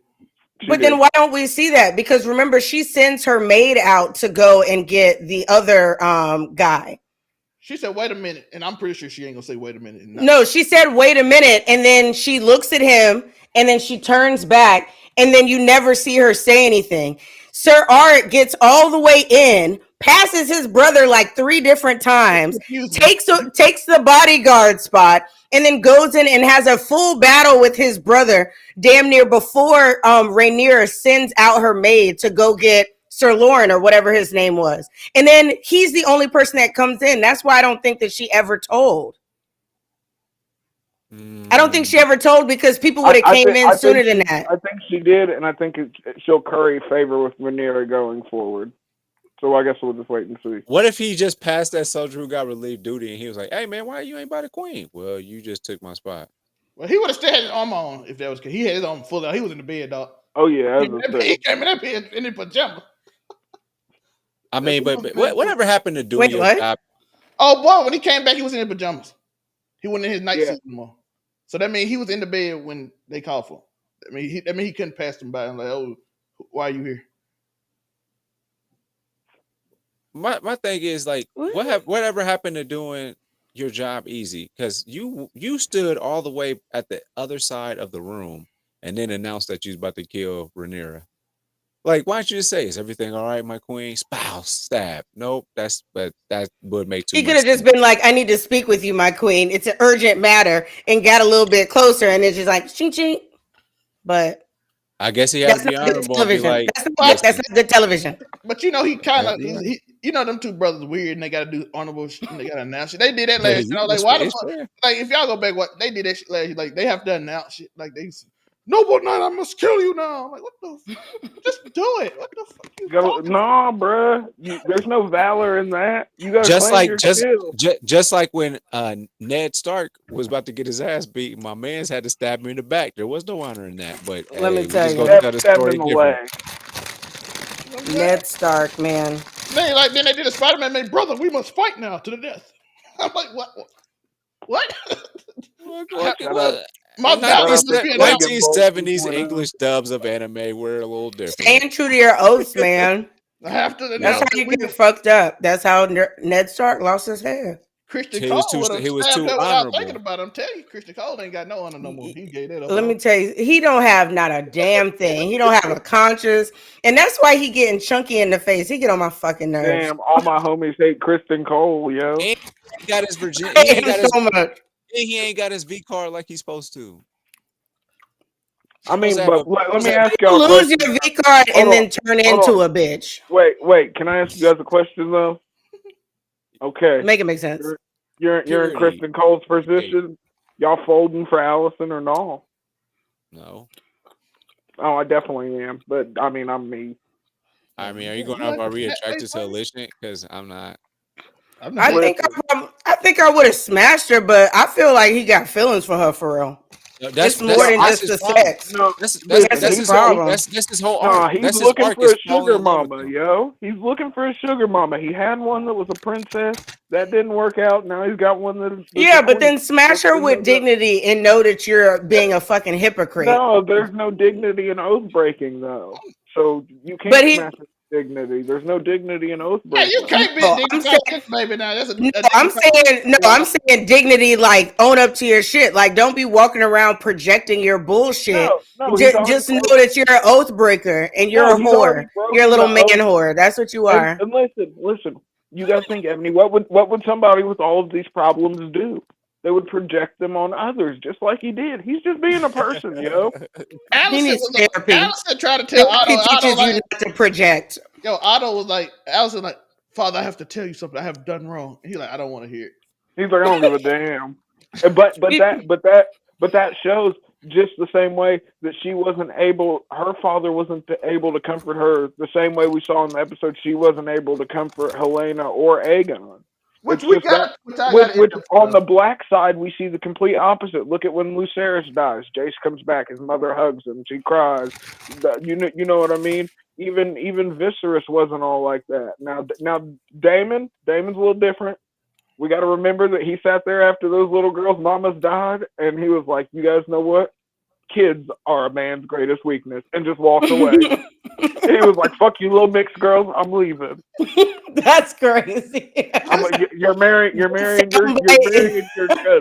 S3: She
S4: But then
S3: did.
S4: why don't we see that? Because remember, she sends her maid out to go and get the other guy.
S1: She said, "Wait a minute," and I'm pretty sure she ain't gonna say, "Wait a minute."
S4: No, she said, "Wait a minute," and then she looks at him, and then she turns back, and then you never see her say anything. Sir Art gets all the way in, passes his brother like 3 different
S1: It
S4: times,
S1: confused me.
S4: takes the bodyguard spot, and then goes in and has a full battle with his brother, damn near before Rhaenyra sends out her maid to go get Sir Lauren or whatever his name was. And then he's the only person that comes in. That's why I don't think that she ever told. I don't think she ever told because people would have came in sooner than that.
S3: I think she did, and I think she'll curry favor with Rhaenyra going forward. So I guess we'll just wait and see.
S2: What if he just passed that soldier who got relieved duty, and he was like, "Hey man, why you ain't by the queen?" Well, you just took my spot.
S1: Well, he would have still had his arm on if that was. He had his arm full out. He was in the bed, dog.
S3: Oh yeah,
S1: He
S3: as I
S1: came
S3: said.
S1: in that bed in his pajamas.
S2: I mean, but whatever happened to doing
S4: Wait,
S2: your
S4: what?
S2: job?
S1: Oh boy, when he came back, he was in his pajamas. He wasn't in his night
S3: Yeah.
S1: suit anymore. So that means he was in the bed when they called for him. That mean he couldn't pass them by. I'm like, oh, why are you here?
S2: My thing is like, whatever happened to doing your job easy? Because you stood all the way at the other side of the room and then announced that you was about to kill Rhaenyra. Like, why don't you just say, "Is everything all right, my queen?" Spouse stab. Nope, that would make too
S4: He could
S2: much
S4: have just
S2: sense.
S4: been like, "I need to speak with you, my queen. It's an urgent matter," and got a little bit closer, and it's just like, ching ching. But
S2: I guess he had
S4: that's
S2: to be
S4: not good
S2: honorable and be
S4: television.
S2: like,
S4: That's
S2: "Listen,
S4: not good television.
S1: But you know, he kind
S2: yeah,
S1: of,
S2: you're right.
S1: you know, them two brothers weird, and they got to do honorable shit, and they got to announce it. They did that last year. I was like,
S2: It's,
S1: why the
S2: it's
S1: fuck?
S2: fair.
S1: Like, if y'all go back, what they did that shit last year, like they have to announce shit. Like they, noble knight, I must kill you now. I'm like, what the? Just do it. What the fuck you talking?
S3: Nah, bruh. There's no valor in that. You gotta
S2: Just
S3: claim
S2: like
S3: your skill.
S2: just like when Ned Stark was about to get his ass beat, my man's had to stab me in the back. There was no honor in that, but
S4: Let me
S2: hey, we
S4: tell
S2: just
S4: you,
S2: gonna tell the
S3: Stabbed in
S2: story
S3: the
S2: different.
S3: leg.
S4: Ned Stark, man.
S1: Then they did a Spider-Man. Made brother, we must fight now to the death. I'm like, what? What?
S3: Shout out,
S1: My
S3: shout
S1: valor
S3: out to
S1: must be announced.
S3: Dragon Ball
S2: 1970s
S3: 2.0.
S2: English dubs of anime were a little different.
S4: Staying true to your oaths, man.
S1: I have to
S4: That's
S1: announce
S4: how
S1: that
S4: you
S1: we
S4: get fucked up. That's how Ned Stark lost his hair.
S1: Criston
S2: He
S1: Cole
S2: was too
S1: would have
S2: he was
S1: stabbed
S2: too
S1: her without thinking
S2: honorable.
S1: about it. I'm telling you, Criston Cole ain't got no honor no more. He gave that up.
S4: Let me tell you, he don't have not a damn thing. He don't have a conscience, and that's why he getting chunky in the face. He get on my fucking nerves.
S3: Damn, all my homies hate Criston Cole, yo.
S2: And he got his Virginia.
S4: I hate him so much.
S2: He ain't got his V card like he's supposed to.
S3: I mean, but let me ask
S4: You
S3: y'all a
S4: lose
S3: question.
S4: your V card and then turn
S3: Hold
S4: into
S3: on.
S4: a bitch.
S3: Wait. Can I ask you guys a question though? Okay.
S4: Make it make sense.
S3: You're in Criston Cole's position. Y'all folding for Allison or no?
S2: No.
S3: Oh, I definitely am. But I mean, I'm me.
S2: I mean, are you going off? Are we attracted to Alicia? Because I'm not.
S4: I think think I would have smashed her, but I feel like he got feelings for her for real.
S2: That's
S4: It's more than just the sex.
S3: No,
S2: That's
S4: That's
S2: his
S4: problem.
S2: That's his whole
S3: nah,
S2: arc.
S3: he's
S2: That's his
S3: looking
S2: arc
S3: for
S2: is
S3: a
S2: falling
S3: sugar
S2: in love with
S3: mama,
S2: them.
S3: yo. He's looking for a sugar mama. He had one that was a princess. That didn't work out. Now he's got one that's
S4: Yeah,
S3: a
S4: but
S3: queen.
S4: then smash her with dignity and know that you're being a fucking hypocrite.
S3: No, there's no dignity in oath breaking though. So you
S4: But
S3: can't
S4: he-
S3: smash with dignity. There's no dignity in oath
S1: Hey, you
S3: breaking.
S1: can't be
S4: No,
S1: a
S4: I'm
S1: dignified
S4: saying-
S1: chick, baby. Now that's a
S4: No,
S1: dignified-
S4: I'm saying dignity, like own up to your shit. Like don't be walking around projecting your bullshit.
S3: No, he's already
S4: Just know
S3: broken.
S4: that you're an oath breaker and you're a
S3: he's
S4: whore.
S3: already broken
S4: You're a little
S3: the
S4: man
S3: oath.
S4: whore. That's what you are.
S3: And listen. You guys think, Ebony, what would somebody with all of these problems do? They would project them on others, just like he did. He's just being a person, yo.
S1: Allison tried to tell
S4: Therapy
S1: Otto
S4: teaches you
S1: like,
S4: not to project.
S1: yo, Otto was like, Allison like, Father, I have to tell you something I have done wrong. He like, I don't want to hear it.
S3: He's like, I don't give a damn. But that shows just the same way that her father wasn't able to comfort her the same way we saw in the episode she wasn't able to comfort Helena or Aegon.
S1: Which
S3: on the black side, we see the complete opposite. Look at when Lucerys dies. Jace comes back. His mother hugs him. She cries. You know what I mean? Even Viserys wasn't all like that. Now Daemon's a little different. We got to remember that he sat there after those little girls' mamas died, and he was like, "You guys know what? Kids are a man's greatest weakness," and just walked away. He was like, "Fuck you, little mixed girls. I'm leaving."
S4: That's crazy.
S3: You're marrying your cousin.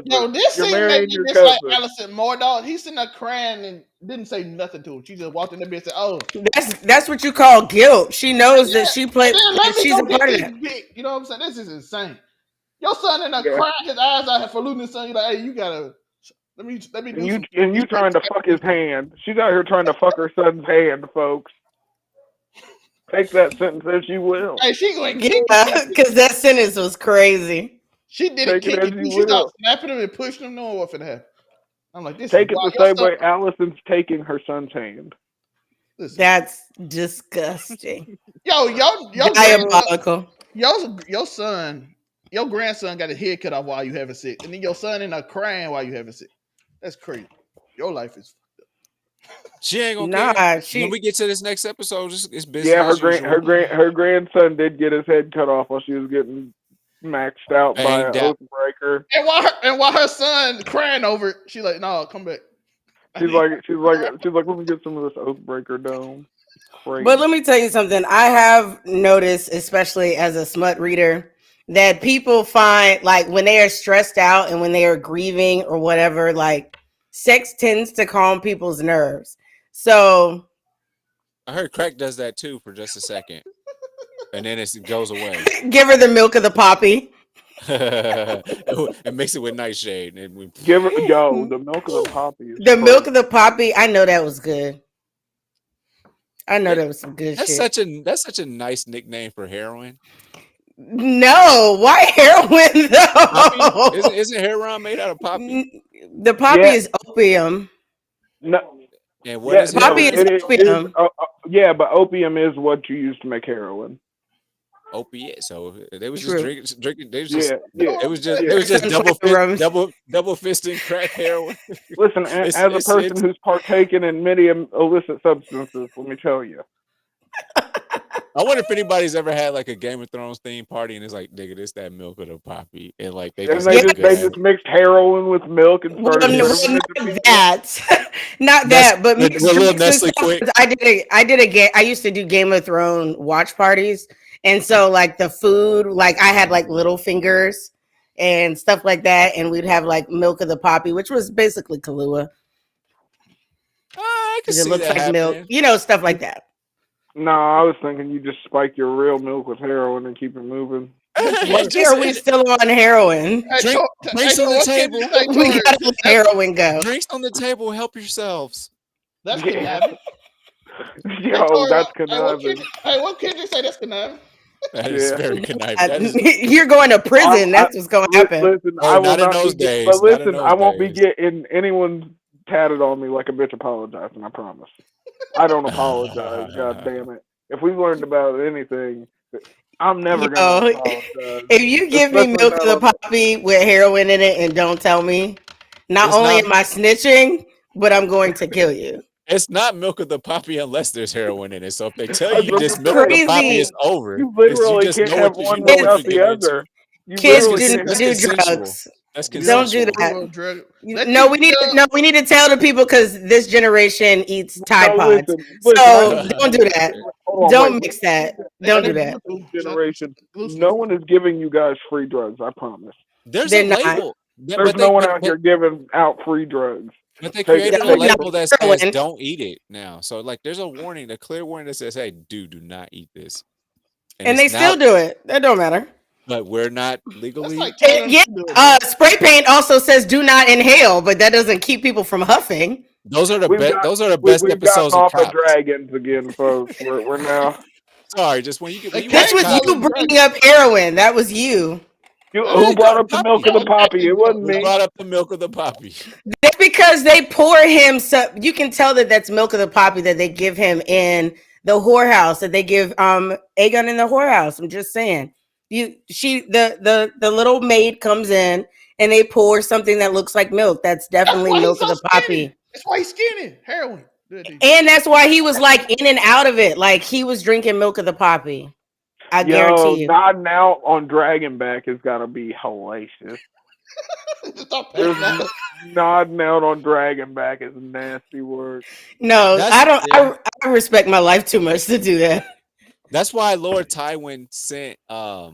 S1: Yo, this scene made me dislike Allison more, dog. He's sitting there crying and didn't say nothing to him. She just walked in there and said, "Oh,
S4: that's what you call guilt." She knows that she played. She's a part of that.
S1: You know what I'm saying? This is insane. Your son in there crying his eyes out for losing his son. You're like, hey, you gotta let me do
S3: and you trying to fuck his hand. She's out here trying to fuck her son's hand, folks. Take that sentence as you will.
S1: Hey, she going to
S4: because that sentence was crazy.
S1: She did it. She started snapping him and pushing him. No, what finna happen? I'm like, this.
S3: Take it the same way Allison's taking her son's hand.
S1: Listen.
S4: That's disgusting.
S1: Yo,
S4: diabolical.
S1: Your son. Your grandson got his head cut off while you having sex, and then your son in there crying while you having sex. That's crazy. Your life is.
S2: She ain't gonna care. When we get to this next episode, it's business.
S3: Yeah, her grandson did get his head cut off while she was getting maxed out by an Oathbreaker.
S1: And while her son crying over it, she's like, "No, come back."
S3: She's like, let me get some of this Oathbreaker dome. Crazy.
S4: But let me tell you something. I have noticed, especially as a smut reader, that people find like when they are stressed out and when they are grieving or whatever, like sex tends to calm people's nerves. So
S2: I heard crack does that too for just a second, and then it goes away.
S4: Give her the milk of the poppy.
S2: And mix it with nightshade. And we
S3: give her the milk of the poppy.
S4: Milk of the poppy. I know that was good. I know that was some good shit.
S2: That's such a nice nickname for heroin.
S4: No, why heroin though?
S2: Isn't heroin made out of poppy?
S4: The poppy is opium.
S3: No.
S2: And what is
S4: poppy? Is opium.
S3: But opium is what you use to make heroin.
S2: Opiate. So they was just drinking. They was just double fisting crack heroin.
S3: Listen, as a person who's partaken in many illicit substances, let me tell you.
S2: I wonder if anybody's ever had like a Game of Thrones theme party and it's like, nigga, this that milk of the poppy, and like they just
S3: mixed heroin with milk and started.
S4: Not that, but
S2: a little Nestle Quick.
S4: I used to do Game of Thrones watch parties, and so like the food, like I had like little fingers and stuff like that, and we'd have like milk of the poppy, which was basically Kahlua.
S2: I can see
S4: it looks
S2: that
S4: like
S2: happening.
S4: milk, stuff like that.
S3: No, I was thinking you just spike your real milk with heroin and keep it moving.
S4: Are we still on heroin?
S2: Drinks on the table.
S4: We gotta let heroin go.
S2: Drinks on the table. Help yourselves.
S1: That's conniving.
S3: Yo, that's conniving.
S1: Hey, what kid you say that's conniving?
S2: That is very conniving.
S4: You're going to prison. That's what's going to happen.
S3: Listen, I will not be, but listen, I won't be getting anyone tatted on me like a bitch apologizing. I promise. I don't apologize. God damn it! If we've learned about anything, I'm never gonna apologize.
S4: If you give me
S3: Especially
S4: milk of the
S3: not on
S4: poppy with heroin in it and don't tell me, not
S2: It's
S4: only
S2: not.
S4: am I snitching, but I'm going to kill you.
S2: It's not milk of the poppy unless there's heroin in it. So if they tell
S3: That's
S2: you
S3: what
S4: That's
S2: this
S3: I'm
S2: milk of the
S3: saying.
S2: poppy is
S4: crazy.
S2: over,
S3: You
S2: is you
S3: literally
S2: just
S3: can't
S2: know
S3: have
S2: what
S3: one
S2: you know what
S3: without
S2: you're
S3: the
S2: getting
S3: other.
S2: into.
S3: You
S4: Kids
S3: literally
S4: do
S3: can't
S2: That's
S3: have.
S4: do
S2: consensual.
S4: drugs.
S2: That's
S4: Don't do
S2: consensual.
S4: that.
S1: Let
S4: No,
S1: these
S4: we need to.
S1: young
S4: No, we need to tell the people because this generation eats Tide
S3: No,
S4: Pods.
S3: listen. I
S4: So
S3: need.
S4: don't do that.
S3: Hold on,
S4: Don't
S3: wait.
S4: mix that.
S1: they
S4: Don't
S1: got
S4: do
S1: that
S4: that.
S3: Generation.
S1: blue
S3: No
S1: stuff.
S3: one is giving you guys free drugs. I promise.
S2: There's a
S4: They're not.
S2: label,
S3: There's no one out here giving out free drugs.
S2: but they
S3: Take it.
S2: created a
S3: Take it.
S2: label that says
S4: Heroin.
S2: don't eat it now. So like there's a warning, a clear warning that says, hey, do not eat this. And
S4: And
S2: it's
S4: they
S2: now,
S4: still do it. That don't matter.
S2: but we're not
S1: That's
S2: legally.
S1: like telling them
S4: Yeah.
S1: to do it, bro.
S4: Spray paint also says do not inhale, but that doesn't keep people from huffing.
S2: Those are the
S3: We've
S2: best.
S3: got.
S2: Those are the best
S3: We've gotten
S2: episodes of
S3: off of
S2: Cops.
S3: dragons again, folks. We're now.
S2: Sorry, just when
S1: They
S2: you watch
S4: This
S1: can't
S4: was you
S1: call
S2: Cops,
S1: them
S4: bringing
S1: dragons.
S4: up heroin. That was you.
S2: I
S3: Who
S2: ain't
S3: brought
S2: call it
S3: up the milk
S2: poppy.
S3: of the poppy? It wasn't
S2: We
S3: me.
S2: brought up the milk of the poppy.
S4: That's because they pour him. So you can tell that that's milk of the poppy that they give him in the whorehouse. That they give Aegon in the whorehouse. I'm just saying. The little maid comes in and they pour something that looks like milk. That's
S1: That's
S4: definitely
S1: why he's
S4: milk of
S1: so
S4: the
S1: skinny.
S4: poppy.
S1: That's why he's skinny. Heroin. Do it, dude.
S4: And that's why he was like in and out of it. Like he was drinking milk of the poppy. I
S3: Yo,
S4: guarantee you.
S3: nodding out on Dragonback is gotta be hellacious.
S1: Just start
S3: There's
S1: passing out.
S3: nodding out on Dragonback is a nasty word.
S4: No,
S2: That's
S4: I don't.
S2: yeah.
S4: I respect my life too much to do that.
S2: That's why Lord Tywin sent
S1: What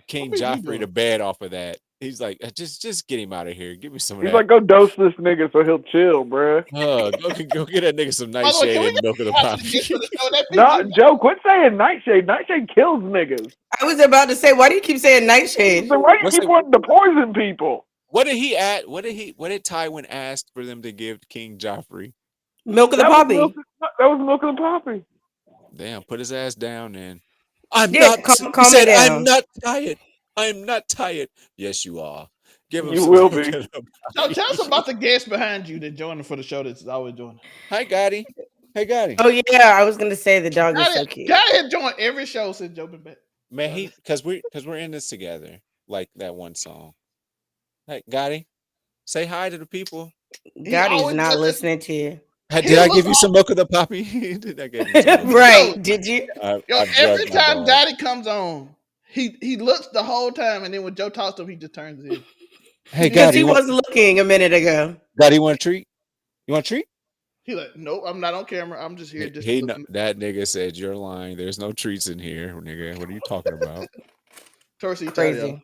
S2: King
S1: be you
S2: Joffrey to
S1: doing?
S2: bed off of that. He's like, just get him out of here. Give me some of
S3: He's
S2: that.
S3: like, go dose this nigga so he'll chill, bruh.
S2: Go get that nigga some
S1: By the way,
S2: nightshade
S1: can we
S2: and
S1: get
S2: milk of the
S1: out to
S2: poppy.
S1: the gist of the show? That
S3: Nah,
S1: PG.
S3: Joe, quit saying Nightshade. Nightshade kills niggas.
S4: I was about to say, why do you keep saying nightshade?
S3: So why do you
S2: What's
S3: keep
S2: the,
S3: wanting to poison people?
S2: what did he add? What did Tywin ask for them to give King Joffrey?
S4: Milk of the
S3: That was milk.
S4: poppy.
S3: That was milk of the poppy.
S2: Damn, put his ass down then. I'm
S4: Yeah,
S2: not he
S4: calm me
S2: said, I'm
S4: down.
S2: not tired. I'm not tired. Yes, you are. Give him
S3: You
S2: some
S3: will
S2: milk
S3: be.
S2: of the
S1: So tell us
S2: poppy.
S1: about the guest behind you that joined for the show that's always joining.
S2: Hi, Gotti. Hey, Gotti.
S4: Oh yeah, I was gonna say the dog is so cute.
S1: Gotti had joined every show since Joe been back.
S2: Man, because we're in this together, like that one song. Hey, Gotti, say hi to the people.
S1: He
S4: Gotti's
S1: always
S4: not
S1: does this.
S4: listening to you.
S1: He
S2: Did I give
S1: looks
S2: you some milk of the poppy? Did I give you some milk of the
S4: Right?
S1: yo,
S4: Did you?
S1: yo.
S2: I've
S1: Every
S2: drugged my
S1: time
S2: dog.
S1: Gotti comes on, he looks the whole time, and then when Joe talks to him, he just turns his head.
S2: Hey,
S4: Because
S2: Gotti,
S4: he was looking a minute ago.
S2: Gotti, you want a treat? You want a treat?
S1: He like, nope, I'm not on camera. I'm just here, just looking.
S2: That nigga said you're lying. There's no treats in here, nigga. What are you talking about?
S1: Torsi,
S4: Crazy.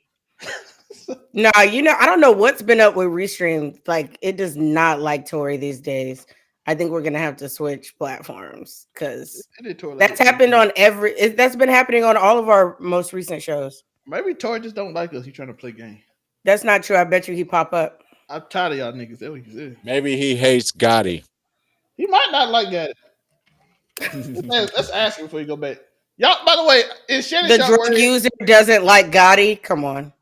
S4: No, I don't know what's been up with Restream. Like, it does not like Tori these days. I think we're gonna have to switch platforms because that's happened on that's been happening on all of our most recent shows.
S1: Maybe Tori just don't like us. He's trying to play game.
S4: That's not true. I bet you he pop up.
S1: I'm tired of y'all niggas. That's what he said.
S2: Maybe he hates Gotti.
S1: He might not like Gotti. Let's ask him before you go back. Y'all, by the way, is Shannon
S4: The
S1: Sharp
S4: drug user doesn't like Gotti. Come on,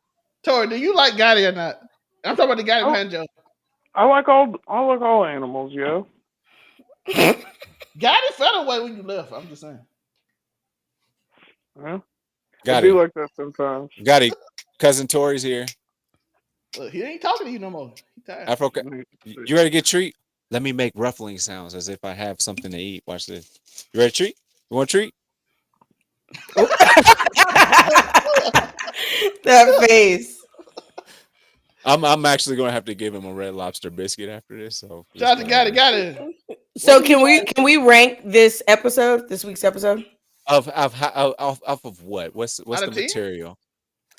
S1: Tori, do you like Gotti or not? I'm talking about the Gotti behind Joe.
S3: I like all animals, yo.
S1: Gotti fell away when you left. I'm just saying.
S3: Yeah. I do
S2: Gotti,
S3: like that sometimes.
S2: Gotti, cousin Tori's here.
S1: Look, he ain't talking to you no more. He tired.
S2: Afro, you ready to get a treat? Let me make ruffling sounds as if I have something to eat. Watch this. You ready to treat? You want a treat?
S4: that face.
S2: I'm actually gonna have to give him a Red Lobster biscuit after this. So
S1: Shout out to Gotti.
S4: So can we rank this week's episode?
S2: Off of what? What's the
S1: 10?
S2: material?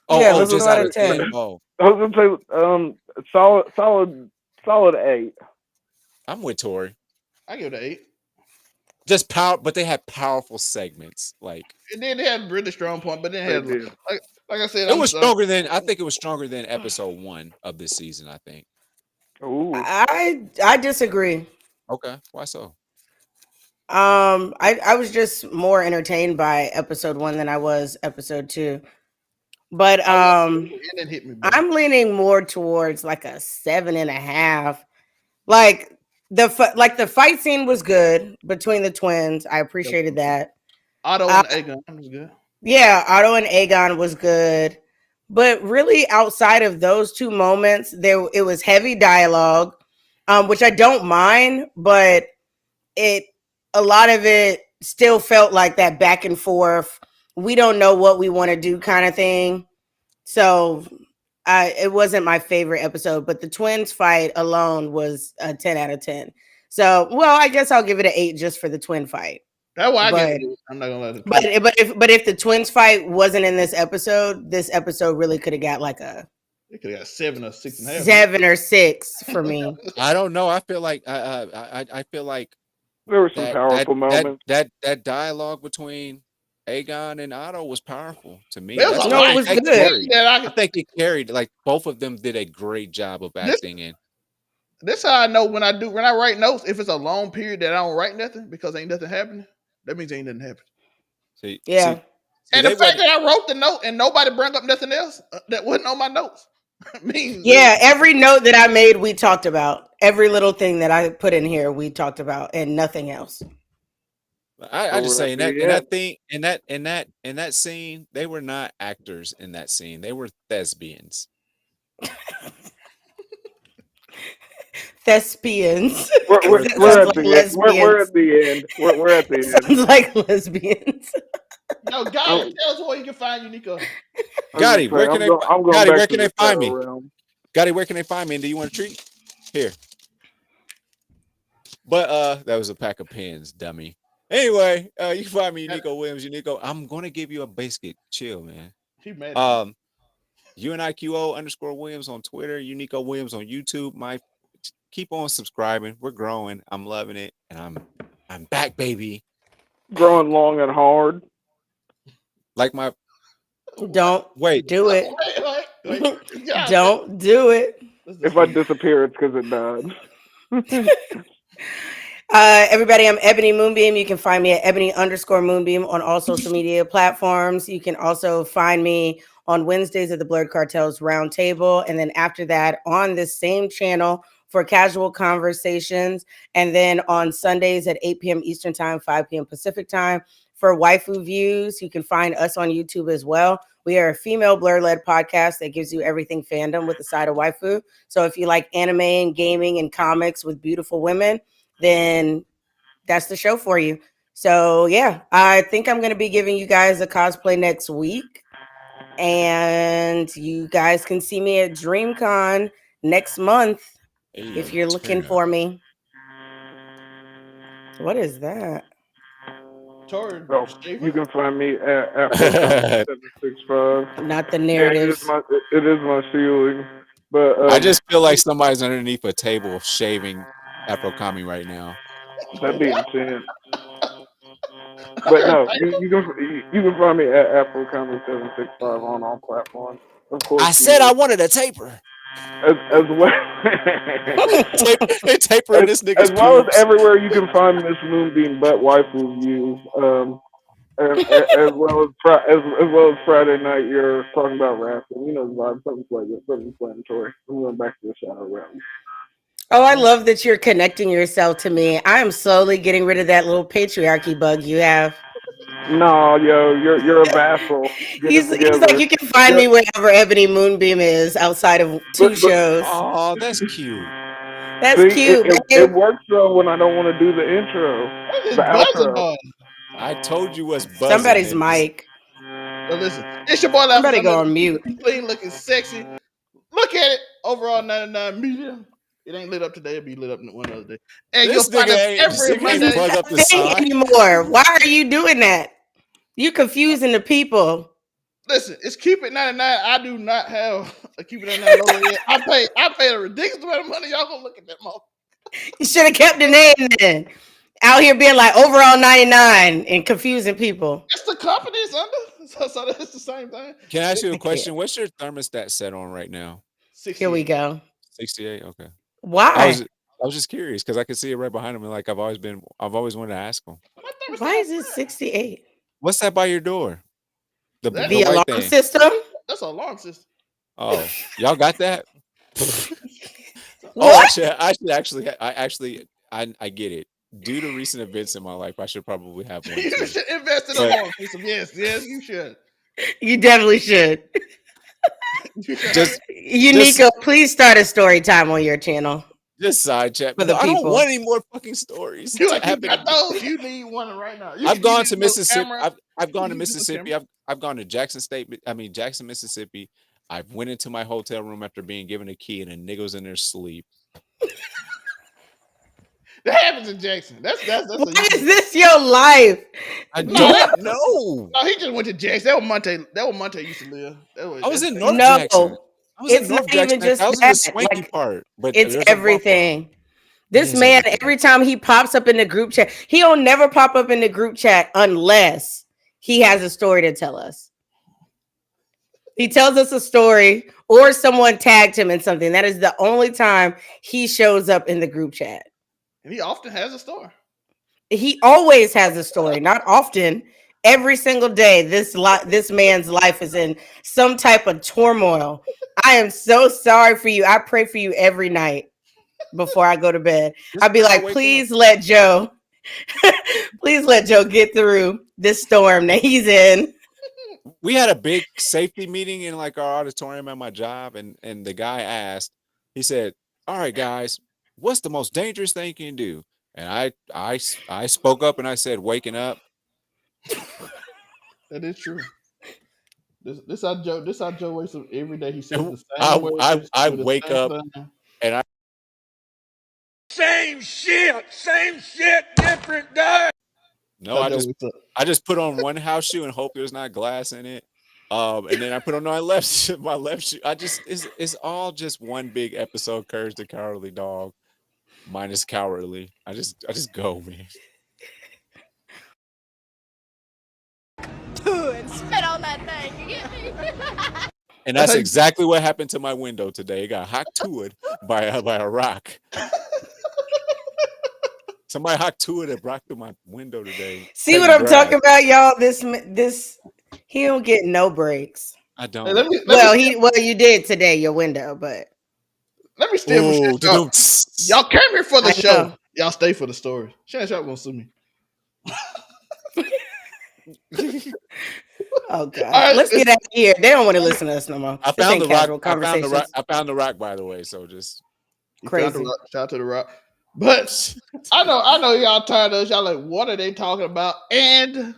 S4: Yeah,
S2: Oh,
S4: let's
S2: just
S4: go
S2: out
S4: out
S2: of
S4: of 10.
S2: 10. Oh,
S3: I was gonna say solid 8.
S2: I'm with Tori.
S1: I give it an 8.
S2: Just power, but they had powerful segments. Like
S1: And then they had really strong point, but then
S3: They
S1: had
S3: did.
S1: like I said,
S2: it was stronger than I think it was stronger than episode 1 of this season. I think.
S3: Ooh.
S4: I disagree.
S2: Okay, why so?
S4: I was just more entertained by episode 1 than I was episode 2. But
S1: it hit me, bro.
S4: I'm leaning more towards like a 7.5. Like the fight scene was good between the twins. I appreciated that.
S1: Otto and Aegon was good.
S4: Yeah, Otto and Aegon was good. But really outside of those two moments, it was heavy dialogue, which I don't mind, but it a lot of it still felt like that back and forth. We don't know what we want to do kind of thing. So it wasn't my favorite episode, but the twins fight alone was a 10 out of 10. So, well, I guess I'll give it an 8 just for the twin fight.
S1: That's why I
S4: But
S1: get it. I'm not gonna let it close.
S4: but if the twins fight wasn't in this episode really could have got like a
S1: It could have got 7 or 6.5.
S4: 7 or 6 for me.
S2: I don't know. I feel like I feel like
S3: There were some powerful moments.
S2: That dialogue between Aegon and Otto was powerful to me.
S1: It was
S2: That's
S1: a
S2: why
S1: lot
S4: it was
S2: I
S4: good.
S2: I think it carried. Like both of them did a great job of acting in.
S1: This how I know when I write notes, if it's a long period that I don't write nothing because ain't nothing happening, that means ain't nothing happening.
S4: Yeah.
S1: And the fact that I wrote the note and nobody brought up nothing else that wasn't on my notes means
S4: every note that I made, we talked about. Every little thing that I put in here, we talked about, and nothing else.
S2: I just say in that scene, they were not actors in that scene. They were thespians.
S4: Thespians.
S3: We're at the end. We're at the end.
S4: Sounds like lesbians.
S1: No, Gotti, tell us where you can find Uniqo.
S2: Gotti, where can they find me? Gotti, where can they find me? And do you want a treat? Here. But that was a pack of pens, dummy. Anyway, you can find me Uniqo Williams. Uniqo, I'm gonna give you a biscuit. Chill, man.
S1: He mad.
S2: UNIQO_Williams on Twitter, Uniqo Williams on YouTube. Keep on subscribing. We're growing. I'm loving it, and I'm back, baby.
S3: Growing long and hard.
S2: Like my.
S4: Don't do it.
S1: Wait.
S4: Don't do it.
S3: If I disappear, it's because it died.
S4: Everybody, I'm Ebony Moonbeam. You can find me at Ebony_Moonbeam on all social media platforms. You can also find me on Wednesdays at the Blurred Cartels Roundtable. And then after that, on this same channel for casual conversations. And then on Sundays at 8 p.m. Eastern Time, 5 p.m. Pacific Time for Waifu Views. You can find us on YouTube as well. We are a female blur-led podcast that gives you everything fandom with a side of waifu. So if you like anime and gaming and comics with beautiful women, then that's the show for you. So yeah, I think I'm going to be giving you guys a cosplay next week. And you guys can see me at DreamCon next month if you're looking for me. What is that?
S3: You can find me at 765.
S4: Not the narratives.
S3: It is my ceiling. But
S2: I just feel like somebody's underneath a table shaving Afro Kami right now.
S3: That'd be intense. But no, you can find me at Afro Kami 765 on all platforms. Of course.
S2: I said I wanted a taper.
S3: As well.
S2: They tapering this nigga's
S3: as well as everywhere you can find Miss Moonbeam but waifu views. As well as Friday night, you're talking about wrestling. You know the vibe, something inflammatory. I'm going back to the shadow realm.
S4: Oh, I love that you're connecting yourself to me. I am slowly getting rid of that little patriarchy bug you have.
S3: No, yo, you're a vassal.
S4: He's like, you can find me wherever Ebony Moonbeam is outside of two shows.
S2: Oh, that's cute.
S4: That's cute.
S3: It works though when I don't want to do the intro. The outro.
S2: I told you what's buzzing.
S4: Somebody's mic.
S1: So listen, it's your boy.
S4: Somebody go on mute.
S1: Clean, looking sexy. Look at it. Overall 99 million. It ain't lit up today. It'll be lit up one other day. And
S2: this
S1: you'll find us every Monday.
S2: Plug up the sign
S4: anymore. Why are you doing that? You confusing the people.
S1: Listen, it's Keep It 99. I do not have a Keep It 99 logo yet. I paid a ridiculous amount of money. Y'all gonna look at that motherfucker.
S4: You should have kept the name then. Out here being like overall 99 and confusing people.
S1: It's the company it's under. So that's the same thing.
S2: Can I ask you a question? What's your thermostat set on right now?
S1: 68.
S4: Here we go.
S2: 68. Okay.
S4: Why?
S2: I was just curious because I could see it right behind him, and like I've always wanted to ask him.
S4: Why is it 68?
S2: What's that by your door?
S4: The alarm system?
S1: That's an alarm system.
S2: Oh, y'all got that?
S4: What?
S2: I get it. due to recent events in my life, I should probably have one
S1: You
S2: too.
S1: should invest in a horse. Yes, you should.
S4: You definitely should.
S2: Just
S4: Uniqo, please start a story time on your channel.
S2: Just side chat.
S4: For the
S2: I don't
S4: people.
S2: want any more fucking stories.
S1: You got those? You need one right now.
S2: I've gone to Mississippi. I've gone to
S1: You
S2: Mississippi. I've gone to Jackson, Mississippi. I've went into my hotel room after being given a key and a nigga's in their sleep.
S1: That happens in Jackson. That's
S4: Why is this your life?
S2: I don't know.
S1: No, he just went to Jackson. That was Monte used to live.
S2: I was in North Jackson.
S4: It's not even just
S2: that was the swanky part, but
S4: it's everything. This man, every time he pops up in the group chat, he'll never pop up in the group chat unless he has a story to tell us. He tells us a story or someone tagged him in something. That is the only time he shows up in the group chat.
S1: And he often has a story.
S4: He always has a story, not often. Every single day, this man's life is in some type of turmoil. I am so sorry for you. I pray for you every night before I go to bed. I'd be like, please let Joe get through this storm that he's in.
S2: We had a big safety meeting in like our auditorium at my job, and the guy asked, he said, all right, guys, what's the most dangerous thing you can do? And I spoke up and I said, waking up.
S1: That is true. This how Joe wakes up every day. He says the same words.
S2: I wake up and I
S5: same shit, different day.
S2: No, I just put on one house shoe and hope there's not glass in it. And then I put on my left shoe. It's all just one big episode. Courage the Cowardly Dog, minus cowardly. I just go, man.
S6: And spit on that thing. You get me?
S2: And that's exactly what happened to my window today. It got hacked to it by a rock. Somebody hacked to it and rocked through my window today.
S4: See what I'm talking about, y'all? This he don't get no breaks.
S2: I don't.
S4: Hey, you did today, your window, but
S1: let me steal for shit. Y'all came here for the show. Y'all stay for the story. Shannon Sharp gonna sue me.
S4: Oh God! Right, let's get out of here. They don't want to listen to us no more.
S2: I found the rock. I found the rock, by the way. So just
S4: crazy.
S1: Shout out to the rock. But I know y'all tired of us. Y'all like, what are they talking about? And